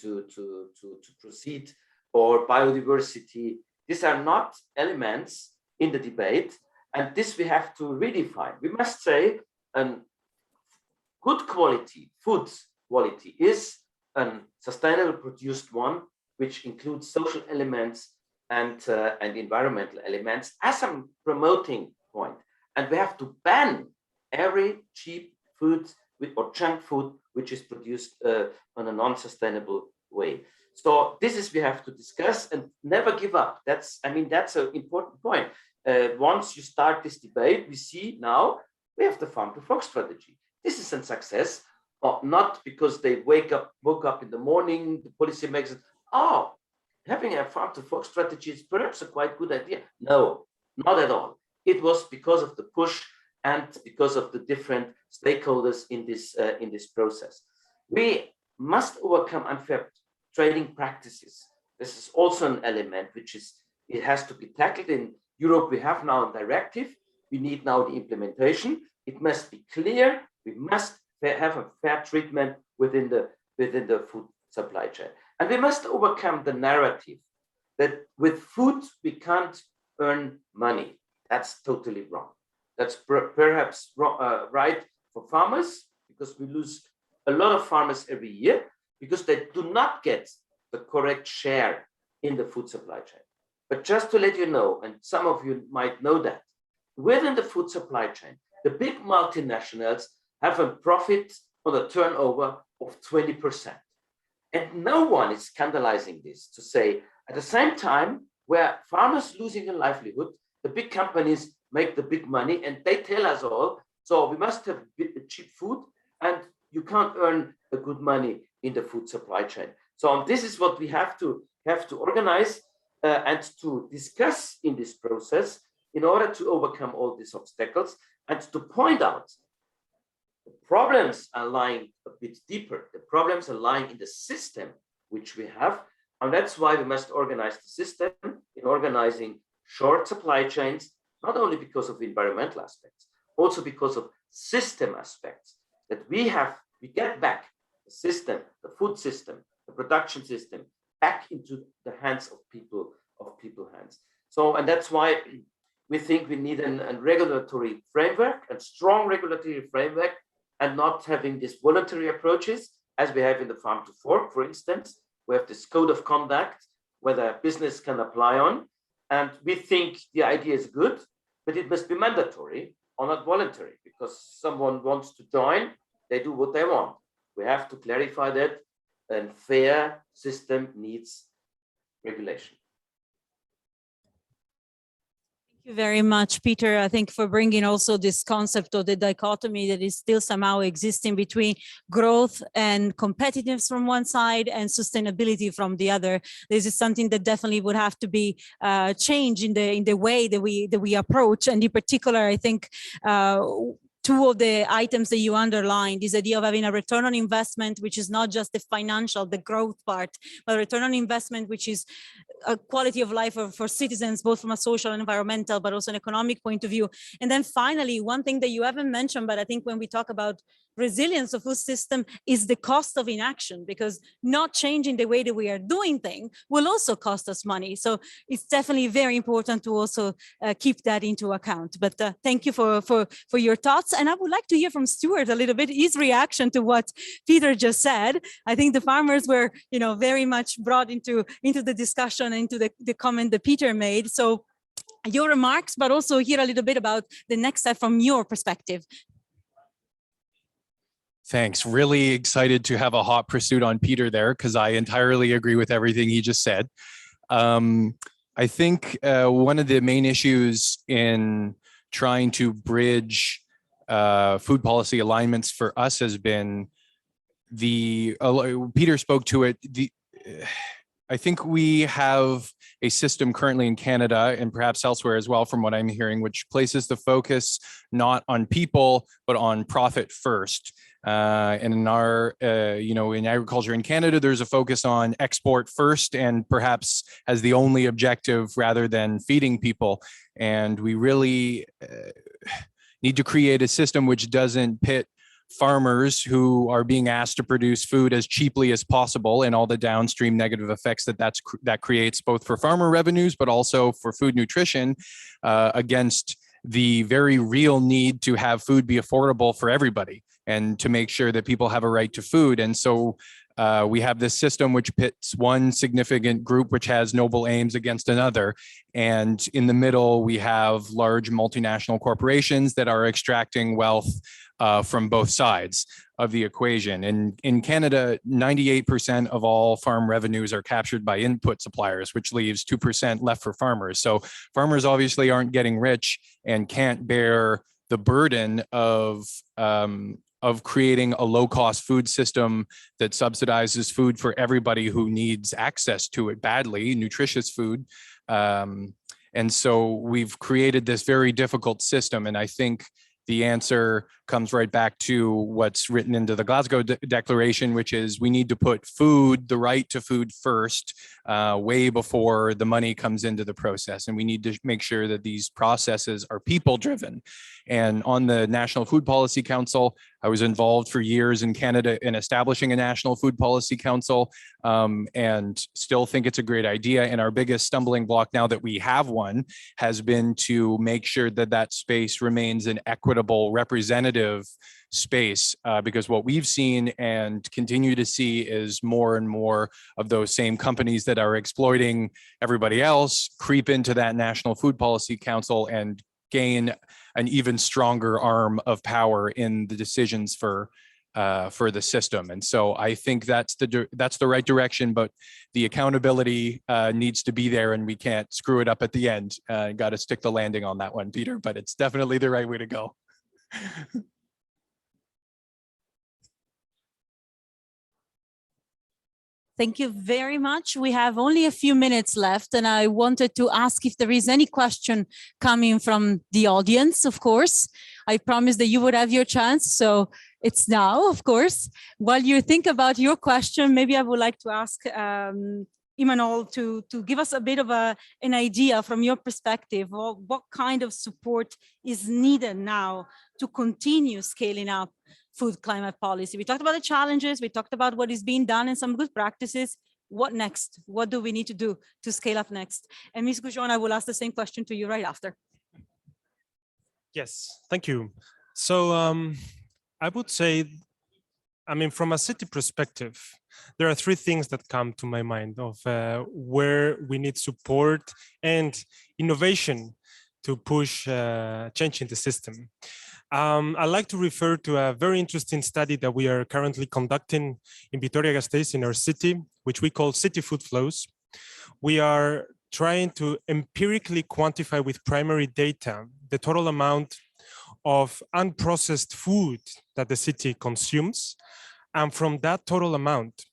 proceed. Or biodiversity, these are not elements in the debate, and this we have to redefine. We must say, good quality food quality is a sustainable produced one, which includes social elements and environmental elements as a promoting point. And we have to ban every cheap food or junk food which is produced on a non-sustainable way. So this is we have to discuss and never give up. That's an important point. Once you start this debate, we see now we have the Farm to Fork strategy. This is a success, not because they woke up in the morning, the policy makes it, having a Farm to Fork strategy is perhaps a quite good idea. No, not at all. It was because of the push and because of the different stakeholders in this process. We must overcome unfair trading practices. This is also an element it has to be tackled. In Europe, we have now a directive. We need now the implementation. It must be clear. We must have a fair treatment within the food supply chain. And we must overcome the narrative that with food we can't earn money. That's totally wrong. That's perhaps right for farmers, because we lose a lot of farmers every year because they do not get the correct share in the food supply chain. But just to let you know, and some of you might know that, within the food supply chain, the big multinationals have a profit on a turnover of 20%. And no one is scandalizing this to say, at the same time, where farmers losing a livelihood, the big companies make the big money, and they tell us all, so we must have cheap food, and you can't earn the good money in the food supply chain. So this is what we have to organize and to discuss in this process in order to overcome all these obstacles and to point out the problems are lying a bit deeper. The problems are lying in the system which we have. And that's why we must organize the system in organizing short supply chains, not only because of environmental aspects, also because of system aspects, that we get back the system, the food system, the production system, back into the hands of people hands. So, and that's why we think we need a regulatory framework, a strong regulatory framework, and not having these voluntary approaches as we have in the farm to fork, for instance. We have this code of conduct where the business can apply on. And we think the idea is good, but it must be mandatory or not voluntary, because someone wants to join, they do what they want. We have to clarify that, and fair system needs regulation. Thank you very much, Peter. I think for bringing also this concept of the dichotomy that is still somehow existing between growth and competitiveness from one side and sustainability from the other. This is something that definitely would have to be changed in the way that we approach. And in particular, I think two of the items that you underlined, this idea of having a return on investment, which is not just the financial, the growth part, but return on investment, which is a quality of life for citizens, both from a social and environmental, but also an economic point of view. And then finally, one thing that you haven't mentioned, but I think when we talk about resilience of food system is the cost of inaction, because not changing the way that we are doing things will also cost us money. So it's definitely very important to also keep that into account. But thank you for your thoughts. And I would like to hear from Stuart a little bit, his reaction to what Peter just said. I think the farmers were, very much brought into the discussion, into the comment that Peter made. So your remarks, but also hear a little bit about the next step from your perspective. Thanks. Really excited to have a hot pursuit on Peter there, because I entirely agree with everything he just said. I think one of the main issues in trying to bridge food policy alignments for us has been Peter spoke to it. I think we have a system currently in Canada and perhaps elsewhere as well, from what I'm hearing, which places the focus not on people, but on profit first. And in our, in agriculture in Canada, there's a focus on export first and perhaps as the only objective rather than feeding people. And we really need to create a system which doesn't pit farmers who are being asked to produce food as cheaply as possible and all the downstream negative effects that creates both for farmer revenues, but also for food nutrition, against the very real need to have food be affordable for everybody and to make sure that people have a right to food. And so we have this system which pits one significant group which has noble aims against another. And in the middle, we have large multinational corporations that are extracting wealth from both sides of the equation. And in Canada, 98% of all farm revenues are captured by input suppliers, which leaves 2% left for farmers. So farmers obviously aren't getting rich and can't bear the burden of creating a low-cost food system that subsidizes food for everybody who needs access to it badly, nutritious food. And so we've created this very difficult system. And I think the answer comes right back to what's written into the Glasgow Declaration, which is we need to put food, the right to food first, way before the money comes into the process. And we need to make sure that these processes are people driven. And on the National Food Policy Council, I was involved for years in Canada in establishing a National Food Policy Council, and still think it's a great idea. And our biggest stumbling block now that we have one has been to make sure that that space remains an equitable, representative space, because what we've seen and continue to see is more and more of those same companies that are exploiting everybody else creep into that National Food Policy Council and gain an even stronger arm of power in the decisions for the system. And so I think that's the right direction, but the accountability needs to be there, and we can't screw it up at the end. Got to stick the landing on that one, Peter, but it's definitely the right way to go. Thank you very much. We have only a few minutes left, and I wanted to ask if there is any question coming from the audience, of course. I promised that you would have your chance, so it's now, of course. While you think about your question, maybe I would like to ask Imanol to give us a bit of an idea from your perspective of what kind of support is needed now to continue scaling up food climate policy. We talked about the challenges, we talked about what is being done and some good practices. What next? What do we need to do to scale up next? And Ms. Goujon, I will ask the same question to you right after. Yes, thank you. So I would say, I mean, from a city perspective, there are three things that come to my mind of where we need support and innovation to push change in the system. I'd like to refer to a very interesting study that we are currently conducting in Vitoria-Gasteiz in our city, which we call City Food Flows. We are trying to empirically quantify with primary data the total amount of unprocessed food that the city consumes. And from that total amount,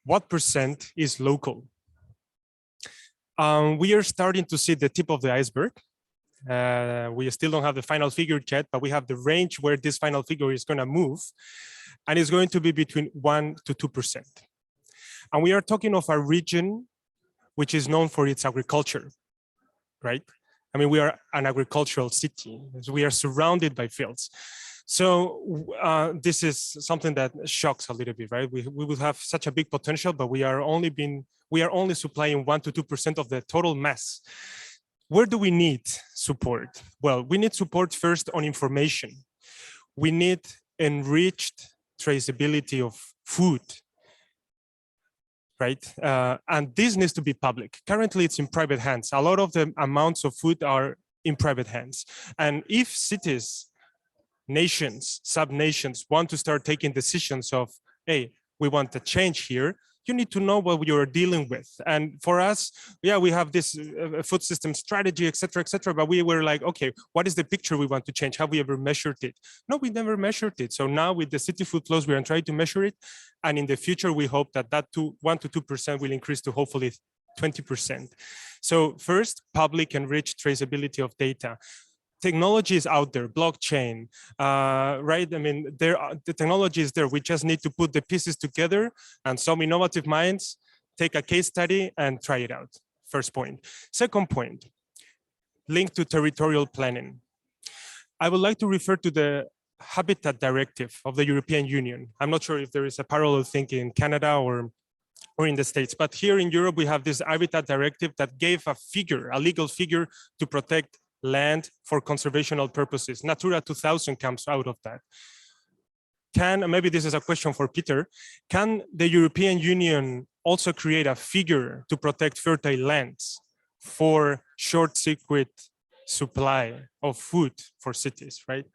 what % is local? We are starting to see the tip of the iceberg. We still don't have the final figure yet, but we have the range where this final figure is going to move, and it's going to be between 1 to 2%. And we are talking of a region which is known for its agriculture, right? I mean, we are an agricultural city, so we are surrounded by fields. So this is something that shocks a little bit, right? We would have such a big potential, but we are only supplying 1 to 2% of the total mass. Where do we need support? Well, we need support first on information. We need enriched traceability of food, right? And this needs to be public. Currently, it's in private hands. A lot of the amounts of food are in private hands. And if cities, nations, sub-nations want to start taking decisions of, hey, we want a change here, you need to know what you're dealing with. And for us, yeah, we have this food system strategy, et cetera, but we were like, okay, what is the picture we want to change? Have we ever measured it? No, we never measured it. So now with the City Food Flows, we are trying to measure it. And in the future, we hope that 1 to 2% will increase to hopefully 20%. So first, public and rich traceability of data. Technology is out there, blockchain, right? I mean, the technology is there. We just need to put the pieces together, and some innovative minds take a case study and try it out. First point. Second point, linked to territorial planning. I would like to refer to the Habitat Directive of the European Union. I'm not sure if there is a parallel thing in Canada or in the States, but here in Europe, we have this Habitat Directive that gave a figure, a legal figure to protect land for conservational purposes. Natura 2000 comes out of that. Maybe this is a question for Peter, can the European Union also create a figure to protect fertile lands for short circuit supply of food for cities, right?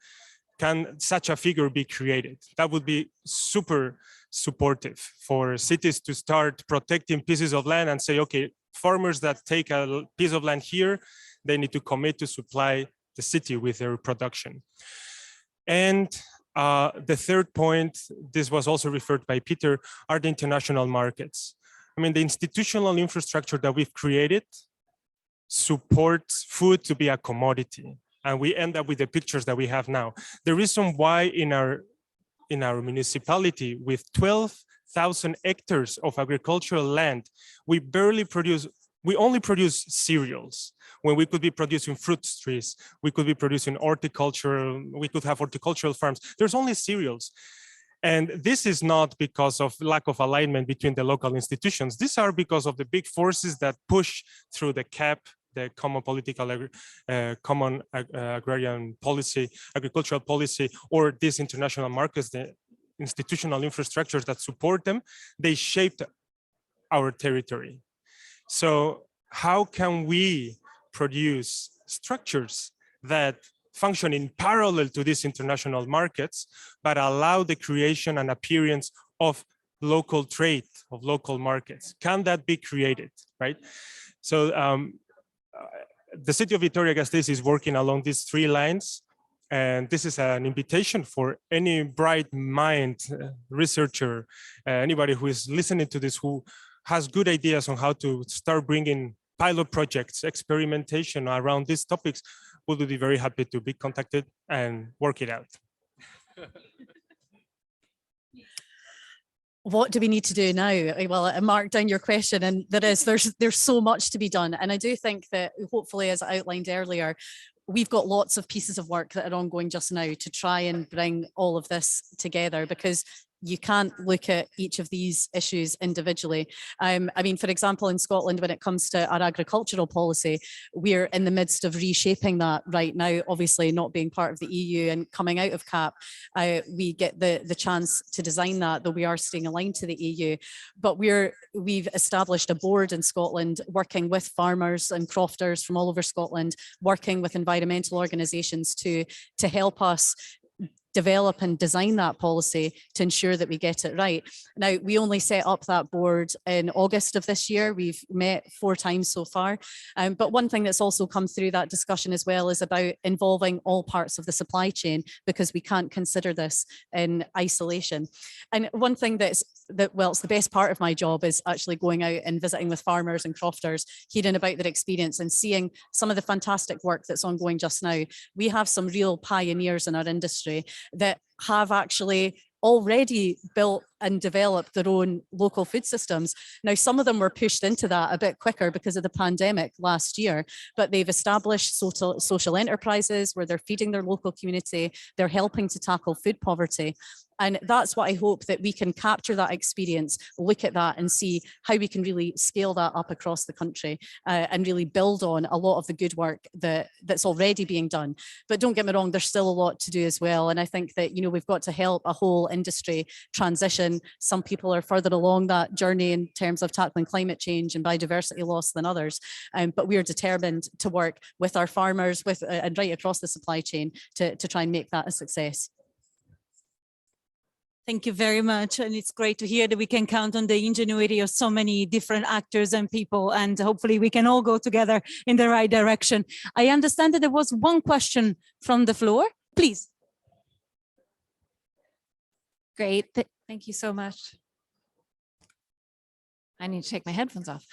Can such a figure be created? That would be super supportive for cities to start protecting pieces of land and say, okay, farmers that take a piece of land here, they need to commit to supply the city with their production. And the third point, this was also referred by Peter, are the international markets. I mean, the institutional infrastructure that we've created supports food to be a commodity. And we end up with the pictures that we have now. The reason why in our municipality with 12,000 hectares of agricultural land, we barely produce we only produce cereals when we could be producing fruit trees, we could be producing horticulture, we could have horticultural farms. There's only cereals. And this is not because of lack of alignment between the local institutions. These are because of the big forces that push through the CAP, the common agrarian policy, agricultural policy, or these international markets, the institutional infrastructures that support them. They shaped our territory. So how can we produce structures that function in parallel to these international markets, but allow the creation and appearance of local trade, of local markets? Can that be created, right? So the city of Vitoria-Gasteiz is working along these 3 lines. And this is an invitation for any bright mind researcher, anybody who is listening to this, who has good ideas on how to start bringing pilot projects, experimentation around these topics. We will be very happy to be contacted and work it out. What do we need to do now? Well, I marked down your question, and there's so much to be done. And I do think that hopefully, as I outlined earlier, we've got lots of pieces of work that are ongoing just now to try and bring all of this together, because you can't look at each of these issues individually. I mean, for example, in Scotland, when it comes to our agricultural policy, we're in the midst of reshaping that right now, obviously not being part of the EU and coming out of CAP. We get the chance to design that, though we are staying aligned to the EU. But we've established a board in Scotland working with farmers and crofters from all over Scotland, working with environmental organisations to help us develop and design that policy to ensure that we get it right. Now, we only set up that board in August of this year. We've met 4 times so far. But one thing that's also come through that discussion as well is about involving all parts of the supply chain, because we can't consider this in isolation. And one thing it's the best part of my job is actually going out and visiting with farmers and crofters, hearing about their experience and seeing some of the fantastic work that's ongoing just now. We have some real pioneers in our industry that have actually already built and developed their own local food systems. Now, some of them were pushed into that a bit quicker because of the pandemic last year, but they've established social enterprises where they're feeding their local community, they're helping to tackle food poverty. And that's what I hope, that we can capture that experience, look at that and see how we can really scale that up across the country and really build on a lot of the good work that's already being done. But don't get me wrong, there's still a lot to do as well. And I think that, we've got to help a whole industry transition. Some people are further along that journey in terms of tackling climate change and biodiversity loss than others. But we are determined to work with our farmers and right across the supply chain to try and make that a success. Thank you very much. And it's great to hear that we can count on the ingenuity of so many different actors and people, and hopefully we can all go together in the right direction. I understand that there was one question from the floor, please. Great, thank you so much. I need to take my headphones off.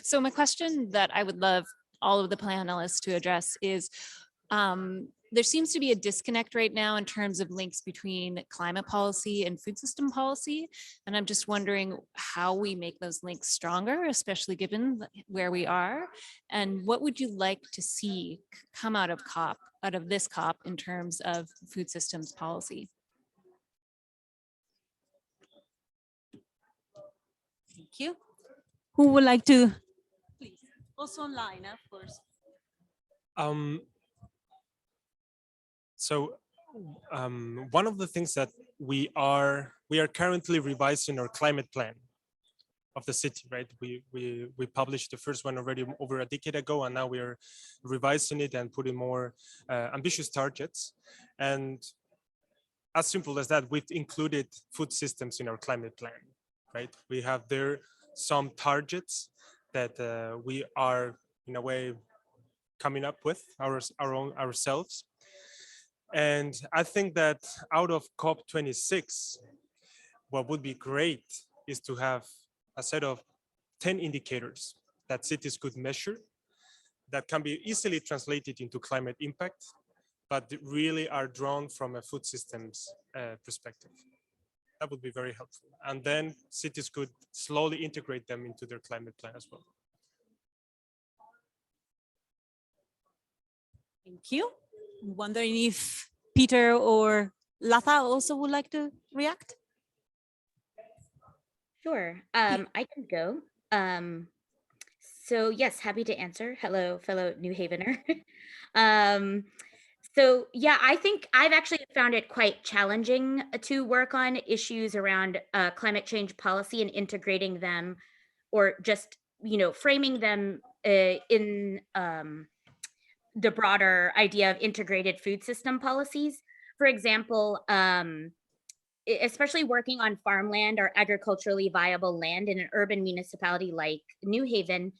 So my question that I would love all of the panelists to address is, there seems to be a disconnect right now in terms of links between climate policy and food system policy. And I'm just wondering how we make those links stronger, especially given where we are. And what would you like to see come out of this COP in terms of food systems policy? Thank you. Who would like to? Please. Also online, of course. So one of the things that we are currently revising our climate plan of the city, right? We published the first one already over a decade ago, and now we are revising it and putting more ambitious targets. And as simple as that, we've included food systems in our climate plan, right? We have there some targets that we are in a way coming up with ourselves. And I think that out of COP26, what would be great is to have a set of 10 indicators that cities could measure that can be easily translated into climate impact, but really are drawn from a food systems perspective. That would be very helpful. And then cities could slowly integrate them into their climate plan as well. Thank you. I'm wondering if Peter or Latha also would like to react? Sure, I can go. So yes, happy to answer. Hello, fellow New Havener. So yeah, I think I've actually found it quite challenging to work on issues around climate change policy and integrating them, or just framing them in the broader idea of integrated food system policies. For example, especially working on farmland or agriculturally viable land in an urban municipality like New Haven,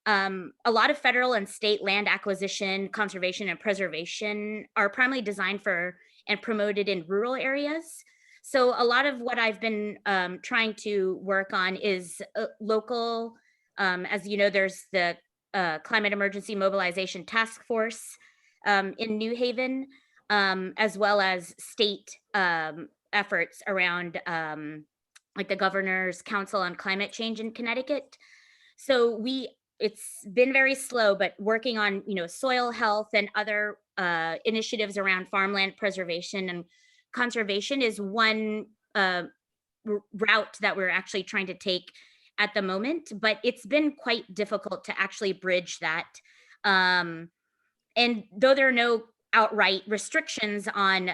a lot of federal and state land acquisition, conservation, and preservation are primarily designed for and promoted in rural areas. So a lot of what I've been trying to work on is local, as you know, there's the Climate Emergency Mobilization Task Force in New Haven, as well as state efforts around like the Governor's Council on Climate Change in Connecticut. So it's been very slow, but working on soil health and other initiatives around farmland preservation and conservation is one route that we're actually trying to take at the moment, but it's been quite difficult to actually bridge that. And though there are no outright restrictions on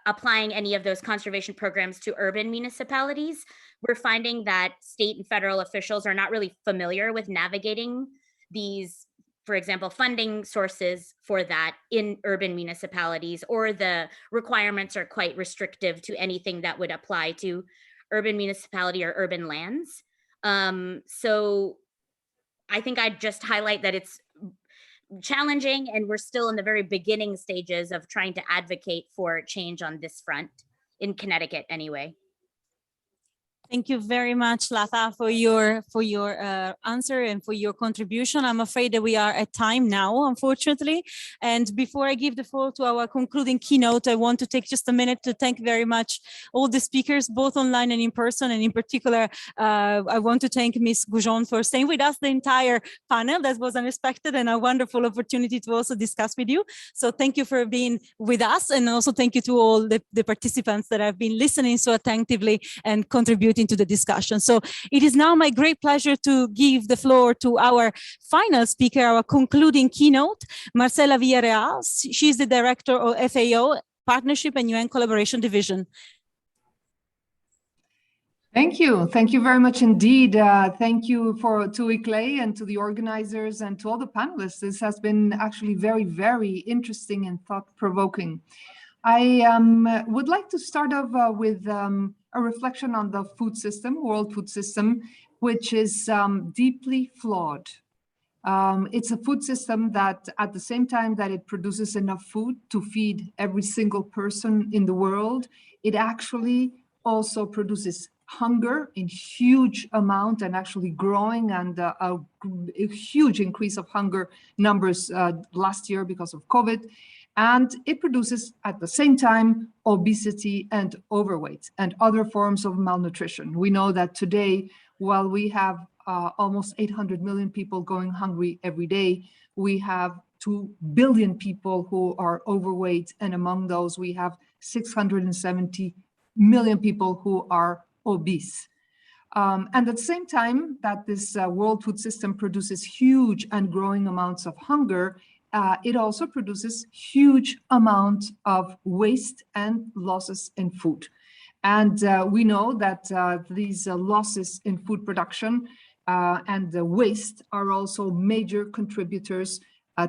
applying any of those conservation programs to urban municipalities, we're finding that state and federal officials are not really familiar with navigating these, for example, funding sources for that in urban municipalities, or the requirements are quite restrictive to anything that would apply to urban municipality or urban lands. So I think I'd just highlight that it's challenging, and we're still in the very beginning stages of trying to advocate for change on this front in Connecticut anyway. Thank you very much, Latha, for your answer and for your contribution. I'm afraid that we are at time now, unfortunately. And before I give the floor to our concluding keynote, I want to take just a minute to thank very much all the speakers, both online and in person. And in particular, I want to thank Ms. Goujon for staying with us the entire panel. That was unexpected and a wonderful opportunity to also discuss with you. So thank you for being with us. And also thank you to all the participants that have been listening so attentively and contributing to the discussion. So it is now my great pleasure to give the floor to our final speaker, our concluding keynote, Marcela Villarreal. She's the director of FAO Partnership and UN Collaboration Division. Thank you. Thank you very much indeed. Thank you to ICLEI and to the organizers and to all the panelists. This has been actually very, very interesting and thought-provoking. I would like to start off with a reflection on the food system, world food system, which is deeply flawed. It's a food system that at the same time that it produces enough food to feed every single person in the world, it actually also produces hunger in huge amount and actually growing, and a huge increase of hunger numbers last year because of COVID. And it produces at the same time obesity and overweight and other forms of malnutrition. We know that today, while we have almost 800 million people going hungry every day, we have 2 billion people who are overweight, and among those we have 670 million people who are obese. And at the same time that this world food system produces huge and growing amounts of hunger, it also produces huge amounts of waste and losses in food. And we know that these losses in food production and the waste are also major contributors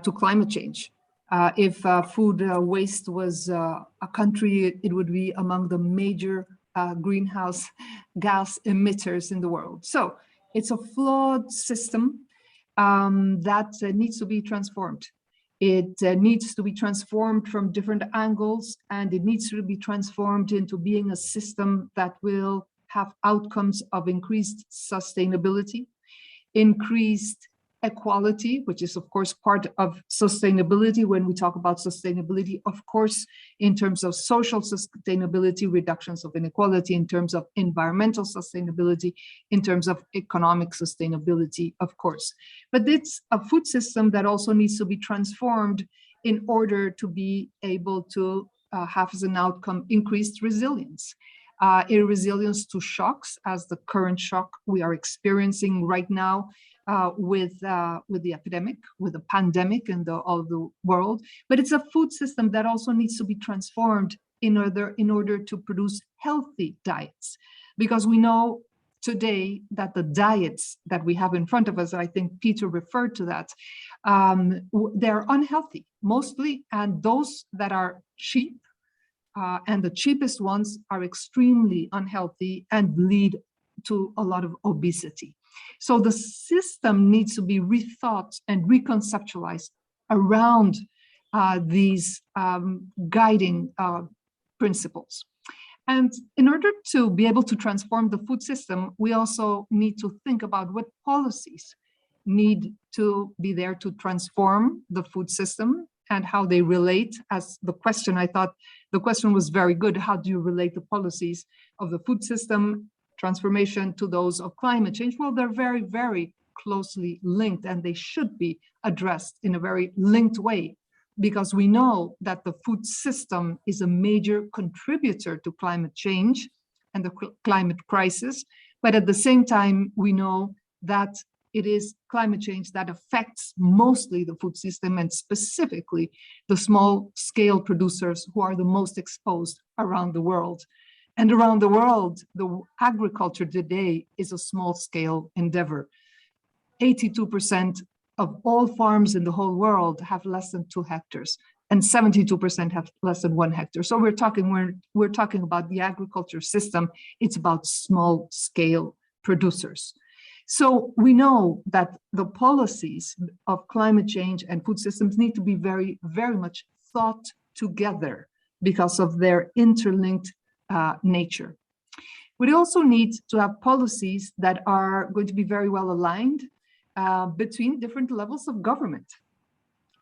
to climate change. If food waste was a country, it would be among the major greenhouse gas emitters in the world. So it's a flawed system that needs to be transformed. It needs to be transformed from different angles, and it needs to be transformed into being a system that will have outcomes of increased sustainability, increased equality, which is of course part of sustainability. When we talk about sustainability, of course, in terms of social sustainability, reductions of inequality, in terms of environmental sustainability, in terms of economic sustainability, of course. But it's a food system that also needs to be transformed in order to be able to have as an outcome increased resilience. Resilience to shocks, as the current shock we are experiencing right now with the epidemic, with the pandemic in all the world. But it's a food system that also needs to be transformed in order to produce healthy diets, because we know today that the diets that we have in front of us, I think Peter referred to that, they're unhealthy mostly, and those that are cheap and the cheapest ones are extremely unhealthy and lead to a lot of obesity. So the system needs to be rethought and reconceptualized around these guiding principles. And in order to be able to transform the food system, we also need to think about what policies need to be there to transform the food system and how they relate. As the question, I thought the question was very good. How do you relate the policies of the food system transformation to those of climate change? Well, they're very, very closely linked, and they should be addressed in a very linked way, because we know that the food system is a major contributor to climate change and the climate crisis. But at the same time, we know that it is climate change that affects mostly the food system, and specifically the small scale producers who are the most exposed around the world. And around the world, the agriculture today is a small scale endeavor. 82% of all farms in the whole world have less than 2 hectares, and 72% have less than 1 hectare. So we're talking about the agriculture system. It's about small scale producers. So we know that the policies of climate change and food systems need to be very, very much thought together because of their interlinked nature. We also need to have policies that are going to be very well aligned between different levels of government.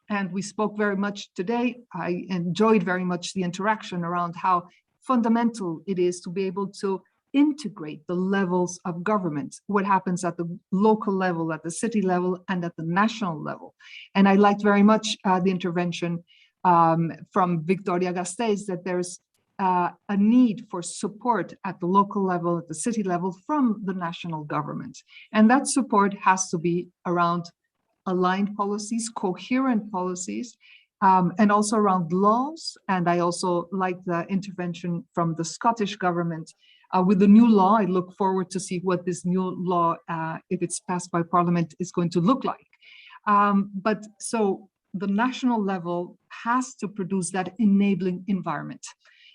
And we spoke very much today. I enjoyed very much the interaction around how fundamental it is to be able to integrate the levels of government, what happens at the local level, at the city level, and at the national level. And I liked very much the intervention from Victoria Gasteiz, that there's a need for support at the local level, at the city level, from the national government. And that support has to be around aligned policies, coherent policies, and also around laws. And I also like the intervention from the Scottish government. With the new law, I look forward to see what this new law, if it's passed by Parliament, is going to look like. But so the national level has to produce that enabling environment,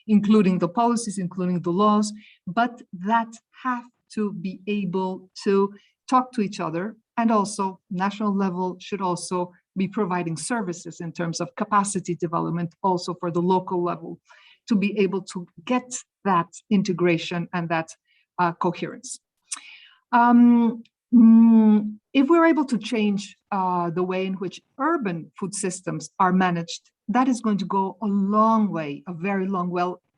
including the policies, including the laws, but that have to be able to talk to each other. And also national level should also be providing services in terms of capacity development also for the local level to be able to get that integration and that coherence. If we're able to change the way in which urban food systems are managed, that is going to go a long way, a very long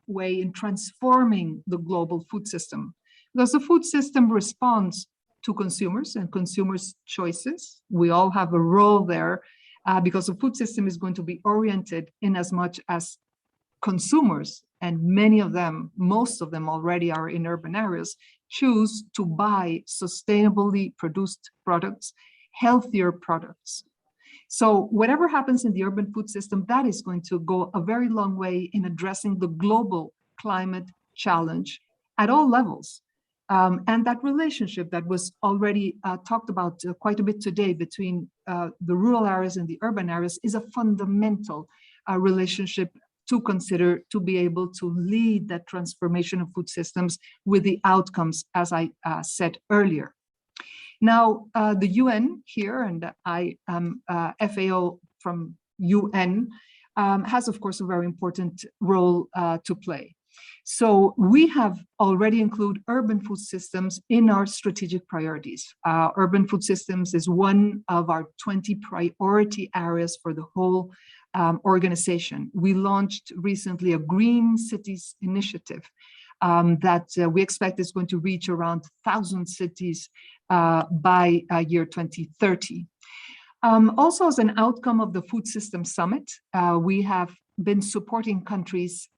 way in transforming the global food system. Because the food system responds to consumers and consumers' choices. We all have a role there because the food system is going to be oriented in as much as consumers, and many of them, most of them already are in urban areas, choose to buy sustainably produced products, healthier products. So whatever happens in the urban food system, that is going to go a very long way in addressing the global climate challenge at all levels. And that relationship that was already talked about quite a bit today between the rural areas and the urban areas is a fundamental relationship to consider, to be able to lead that transformation of food systems with the outcomes, as I said earlier. Now, the UN here, and I am FAO from UN, has, of course, a very important role to play. So we have already included urban food systems in our strategic priorities. Urban food systems is one of our 20 priority areas for the whole organization. We launched recently a Green Cities initiative that we expect is going to reach around 1,000 cities by year 2030. Also, as an outcome of the Food Systems Summit, we have been supporting countries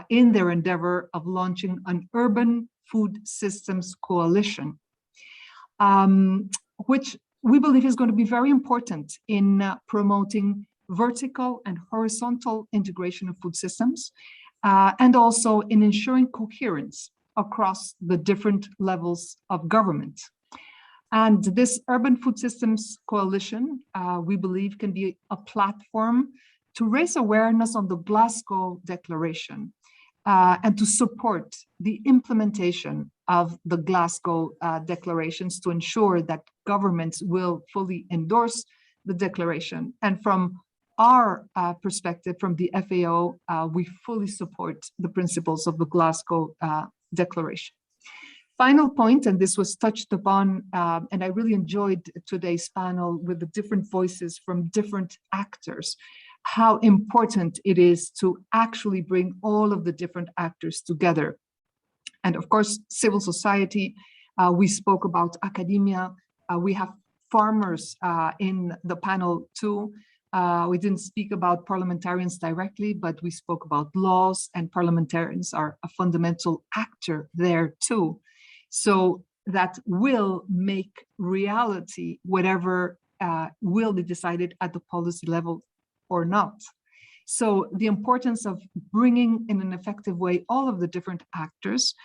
in their endeavor of launching an urban food systems coalition, which we believe is going to be very important in promoting vertical and horizontal integration of food systems, and also in ensuring coherence across the different levels of government. And this Urban Food Systems Coalition, we believe, can be a platform to raise awareness on the Glasgow Declaration and to support the implementation of the Glasgow declarations to ensure that governments will fully endorse the declaration. And from our perspective, from the FAO, we fully support the principles of the Glasgow Declaration. Final point, and this was touched upon, and I really enjoyed today's panel with the different voices from different actors, how important it is to actually bring all of the different actors together. And of course, civil society, we spoke about academia, we have farmers in the panel too. We didn't speak about parliamentarians directly, but we spoke about laws, and parliamentarians are a fundamental actor there too. So that will make reality whatever will be decided at the policy level or not. So the importance of bringing in an effective way all of the different actors,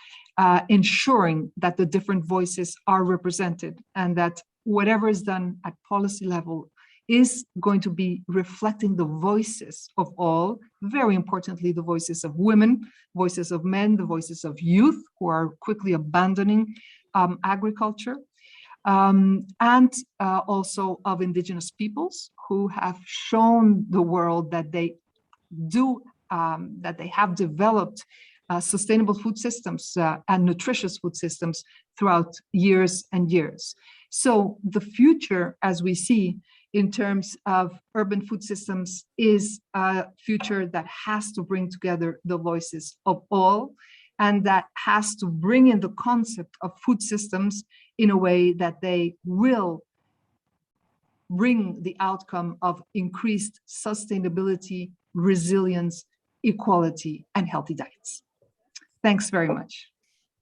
ensuring that the different voices are represented and that whatever is done at policy level is going to be reflecting the voices of all, very importantly, the voices of women, voices of men, the voices of youth who are quickly abandoning agriculture, and also of indigenous peoples who have shown the world that they have developed sustainable food systems and nutritious food systems throughout years and years. So the future, as we see, in terms of urban food systems is a future that has to bring together the voices of all, and that has to bring in the concept of food systems in a way that they will bring the outcome of increased sustainability, resilience, equality, and healthy diets. Thanks very much.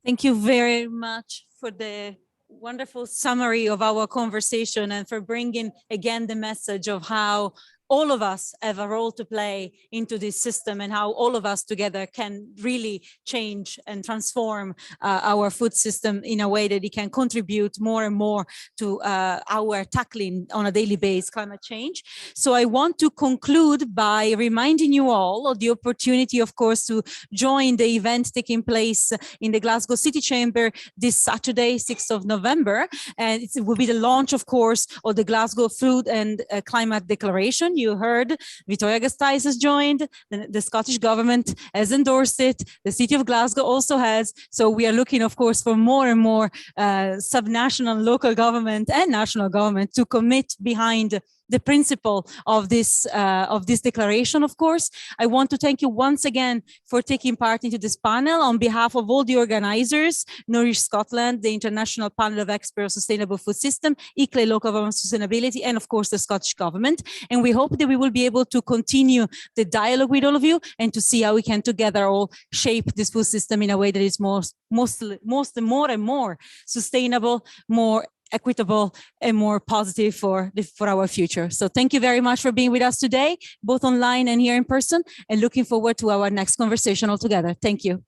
Thank you very much for the wonderful summary of our conversation and for bringing again the message of how all of us have a role to play into this system and how all of us together can really change and transform our food system in a way that it can contribute more and more to our tackling on a daily basis climate change. So I want to conclude by reminding you all of the opportunity, of course, to join the event taking place in the Glasgow City Chamber this Saturday, 6th of November. And it will be the launch, of course, of the Glasgow Food and Climate Declaration. You heard Victoria Gasteiz has joined, the Scottish government has endorsed it, the city of Glasgow also has. So we are looking, of course, for more and more subnational local government and national government to commit behind the principle of this declaration. Of course, I want to thank you once again for taking part into this panel on behalf of all the organizers, Nourish Scotland, the International Panel of Experts on Sustainable Food System, ICLEI Local Government Sustainability, and of course the Scottish Government. And we hope that we will be able to continue the dialogue with all of you and to see how we can together all shape this food system in a way that is more and more sustainable, more equitable, and more positive for our future. So thank you very much for being with us today, both online and here in person, and looking forward to our next conversation all together. Thank you.